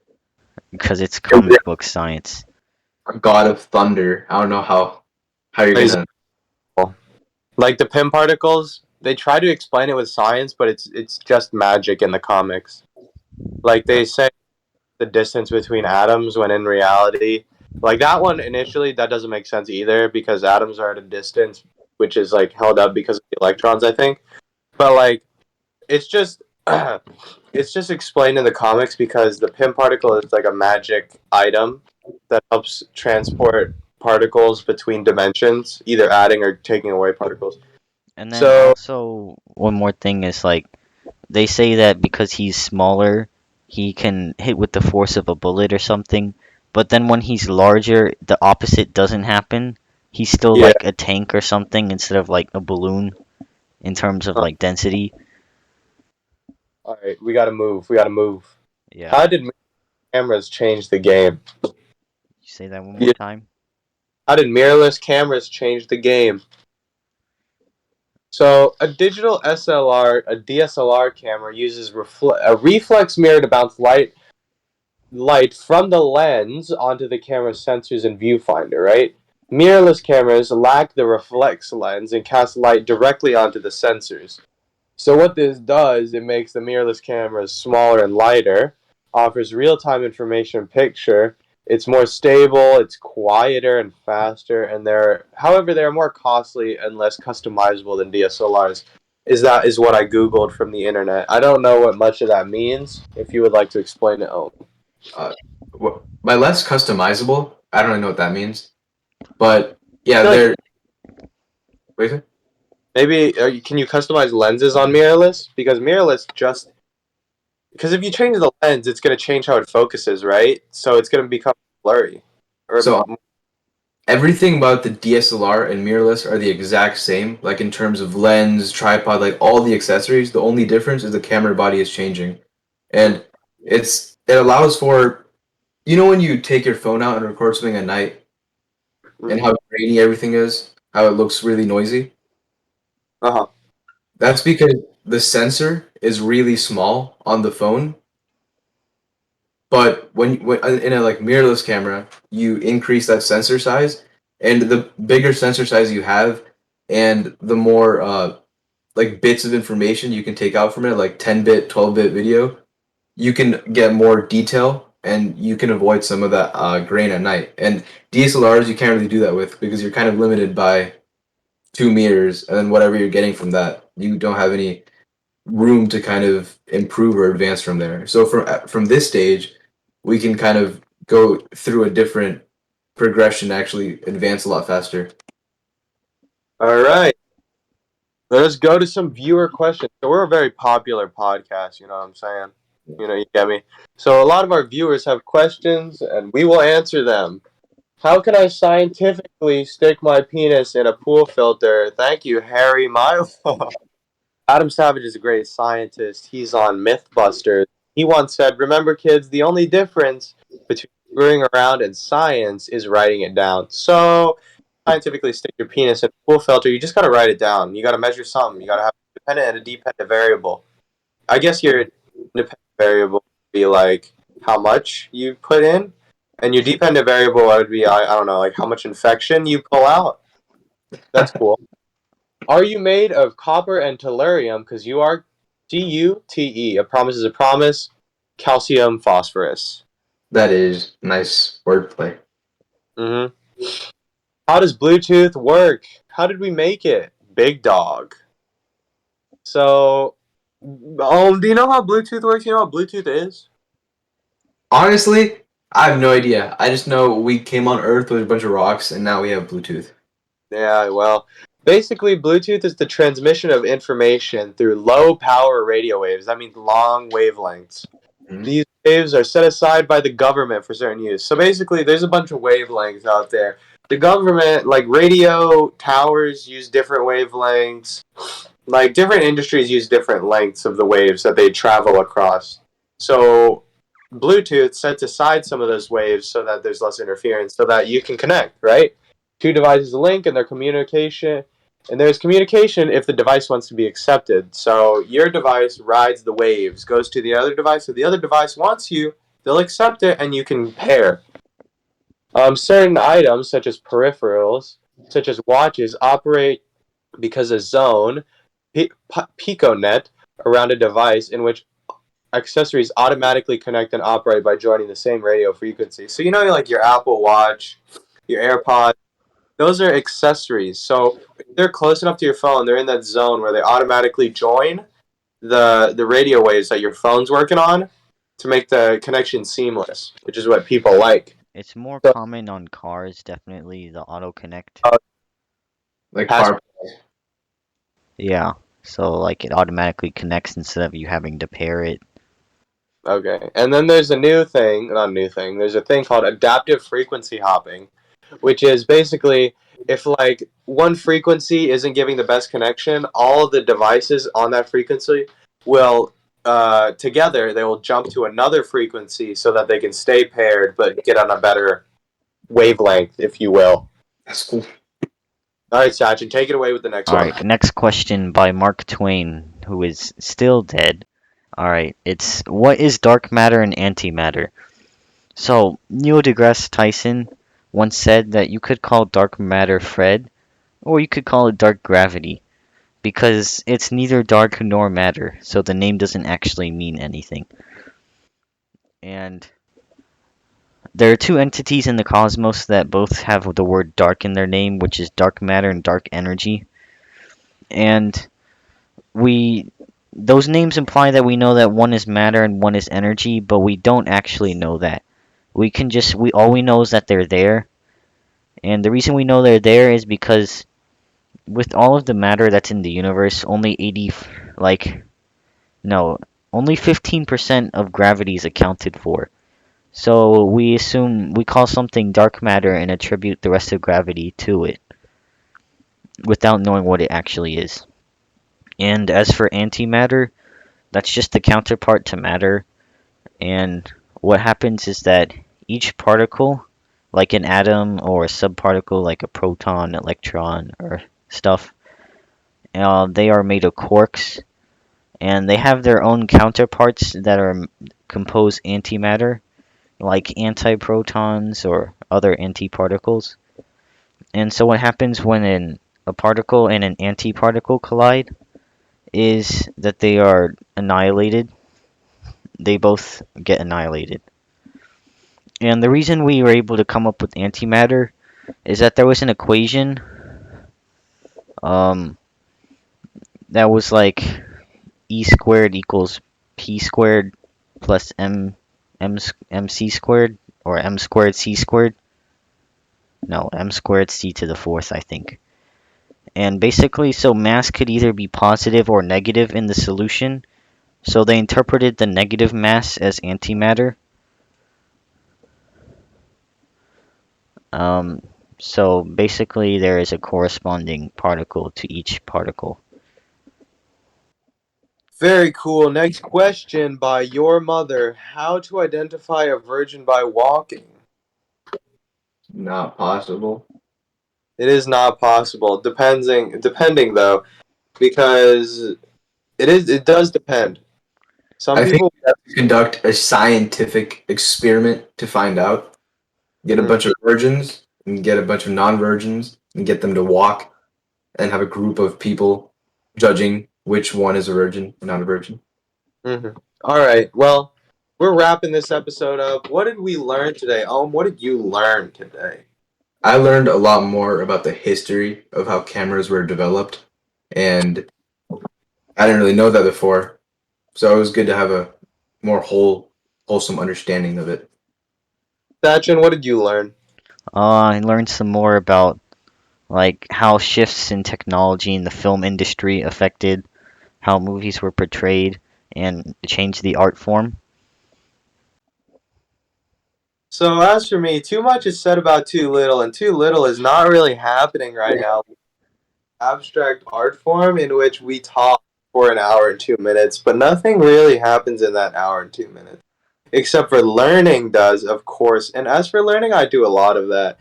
S2: because it's comic book science.
S3: God of Thunder. I don't know how you're gonna.
S1: like the Pym particles, they try to explain it with science, but it's just magic in the comics. Like they say the distance between atoms when in reality, like that one initially that doesn't make sense either because atoms are at a distance which is like held up because of the electrons, I think. But like it's just it's just explained in the comics because the Pym particle is like a magic item that helps transport particles between dimensions, either adding or taking away particles.
S2: And then
S1: So
S2: also one more thing is like they say that because he's smaller, he can hit with the force of a bullet or something. But then when he's larger, the opposite doesn't happen. He's still
S1: yeah,
S2: like a tank or something instead of like a balloon in terms of like density.
S1: all right, we gotta move. We gotta move.
S2: Yeah.
S1: How did cameras change the game?
S2: You say that one more
S1: Yeah.
S2: time?
S1: How did mirrorless cameras change the game? So a digital SLR, a DSLR camera uses a reflex mirror to bounce light from the lens onto the camera's sensors and viewfinder, right? Mirrorless cameras lack the reflex lens and cast light directly onto the sensors. So what this does, it makes the mirrorless cameras smaller and lighter, offers real-time information picture. It's more stable, it's quieter and faster, and they're more costly and less customizable than DSLRs. Is what I googled from the internet. I don't know what much of that means. If you would like to explain it, oh.
S3: Uh, by less customizable, I don't really know what that means, but yeah,
S1: I feel like
S3: they're. Wait.
S1: maybe can you customize lenses on mirrorless? Because mirrorless just Because if you change the lens, it's going to change how it focuses, right? So it's going to become blurry. Or
S3: So everything about the DSLR and mirrorless are the exact same, like in terms of lens, tripod, like all the accessories. The only difference is the camera body is changing, and it allows for, you know, when you take your phone out and record something at night and how grainy everything is, how it looks really noisy.
S1: uh-huh.
S3: That's because the sensor is really small on the phone, but when in a like mirrorless camera, you increase that sensor size, and the bigger sensor size you have, and the more like bits of information you can take out from it, like 10-bit, 12-bit video, you can get more detail and you can avoid some of that grain at night. And DSLRs you can't really do that with because you're kind of limited by 2 meters, and then whatever you're getting from that, you don't have any room to kind of improve or advance from there. So from this stage, we can kind of go through a different progression, actually advance a lot faster.
S1: All right. Let us go to some viewer questions. So we're a very popular podcast, you know what I'm saying? You know, you get me? So a lot of our viewers have questions, and we will answer them. How can I scientifically stick my penis in a pool filter? Thank you, Harry Milo. Adam Savage is a great scientist. He's on Mythbusters. He once said, "Remember, kids, the only difference between screwing around and science is writing it down." So, scientifically stick your penis in a pool filter, you just got to write it down. You got to measure something. You got to have a dependent and a dependent variable. I guess your independent variable would be like how much you put in, and your dependent variable would be, I don't know, like how much infection you pull out. That's cool. Are you made of copper and tellurium? Because you are CuTe. A promise is a promise. Calcium, phosphorus.
S3: That is nice wordplay.
S1: Mm-hmm. How does Bluetooth work? How did we make it? Big dog. So, do you know how Bluetooth works? You know what Bluetooth is?
S3: Honestly, I have no idea. I just know we came on Earth with a bunch of rocks, and now we have Bluetooth.
S1: Yeah, well, basically, Bluetooth is the transmission of information through low power radio waves. That means long wavelengths.
S3: Mhm.
S1: These waves are set aside by the government for certain use. So basically, there's a bunch of wavelengths out there. The government, like radio towers, use different wavelengths. Like different industries use different lengths of the waves that they travel across. So Bluetooth sets aside some of those waves so that there's less interference, so that you can connect, right? Two devices link and their communication, and there's communication if the device wants to be accepted. So your device rides the waves, goes to the other device. If the other device wants you, they'll accept it, and you can pair. Certain items, such as peripherals, such as watches, operate because a zone, piconet, around a device in which accessories automatically connect and operate by joining the same radio frequency. So you know, like your Apple Watch, your AirPods, those are accessories. So if they're close enough to your phone, they're in that zone where they automatically join the radio waves that your phone's working on to make the connection seamless, which is what people like.
S2: It's more
S1: So,
S2: common on cars, definitely the auto connect.
S3: Like
S1: Has-
S3: car.
S2: Yeah. So like it automatically connects instead of you having to pair it.
S1: Okay, and then there's a new thing, not a new thing, there's a thing called adaptive frequency hopping, which is basically if like one frequency isn't giving the best connection, all of the devices on that frequency will together they will jump to another frequency so that they can stay paired but get on a better wavelength, if you will.
S3: That's cool.
S1: All right, Sachin, take it away with the next
S2: All
S1: one.
S2: right, next question by Mark Twain, who is still dead. All right, it's what is dark matter and antimatter? So, Neil deGrasse Tyson once said that you could call dark matter Fred, or you could call it dark gravity, because it's neither dark nor matter, so the name doesn't actually mean anything. And there are two entities in the cosmos that both have the word dark in their name, which is dark matter and dark energy. And we those names imply that we know that one is matter and one is energy, but we don't actually know that. We all we know is that they're there. And the reason we know they're there is because with all of the matter that's in the universe, only 80 like no, only 15% of gravity is accounted for. So we call something dark matter and attribute the rest of gravity to it without knowing what it actually is. And as for antimatter, that's just the counterpart to matter. And what happens is that each particle, like an atom or a subparticle like a proton, electron, or stuff, they are made of quarks, and they have their own counterparts that are compose antimatter, like antiprotons or other antiparticles. And so what happens when a particle and an antiparticle collide is that they are annihilated. They both get annihilated. And the reason we were able to come up with antimatter is that there was an equation um, that was like E squared equals P squared plus MC squared, or M squared C squared. No, M squared C to the fourth, I think. And basically, so mass could either be positive or negative in the solution. So they interpreted the negative mass as antimatter. Um, so basically, there is a corresponding particle to each particle.
S1: Very cool. Next question by your mother. How to identify a virgin by walking?
S3: Not possible.
S1: It is not possible. Depending though, because it does depend. Some
S3: I think
S1: people.
S3: we have to conduct a scientific experiment to find out. Get a
S1: Mhm.
S3: bunch of virgins and get a bunch of non-virgins and get them to walk and have a group of people judging which one is a virgin and not a virgin.
S1: All right. Well, we're wrapping this episode up. What did we learn today? What did you learn today?
S3: I learned a lot more about the history of how cameras were developed, and I didn't really know that before. So it was good to have a more wholesome understanding of it.
S1: Sachin, what did you learn?
S2: I learned some more about like how shifts in technology in the film industry affected how movies were portrayed and changed the art form.
S1: So as for me, too much is said about too little, and too little is not really happening right now. Abstract art form in which we talk for an hour and 2 minutes, but nothing really happens in that hour and 2 minutes. Except for learning does, of course. And as for learning, I do a lot of that.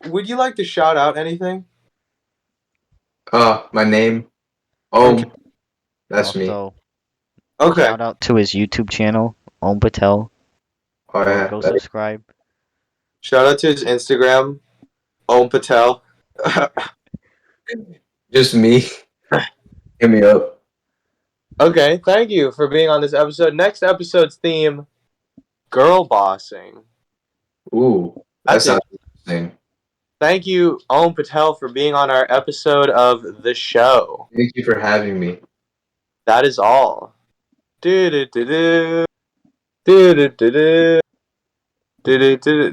S1: Would you like to shout out anything?
S3: My name,
S1: Okay.
S3: that's me.
S2: Also,
S1: Okay.
S2: shout out to his YouTube channel, Om Patel.
S3: Oh yeah,
S2: Go subscribe.
S1: Shout out to his Instagram, Om Patel.
S3: just me. Hit me up.
S1: Okay, thank you for being on this episode. Next episode's theme, girl bossing.
S3: Ooh, that
S1: That's it.
S3: sounds interesting.
S1: Thank you, Om Patel, for being on our episode of the show.
S3: Thank you for having me.
S1: That is all. Do do do do do do do do do do do.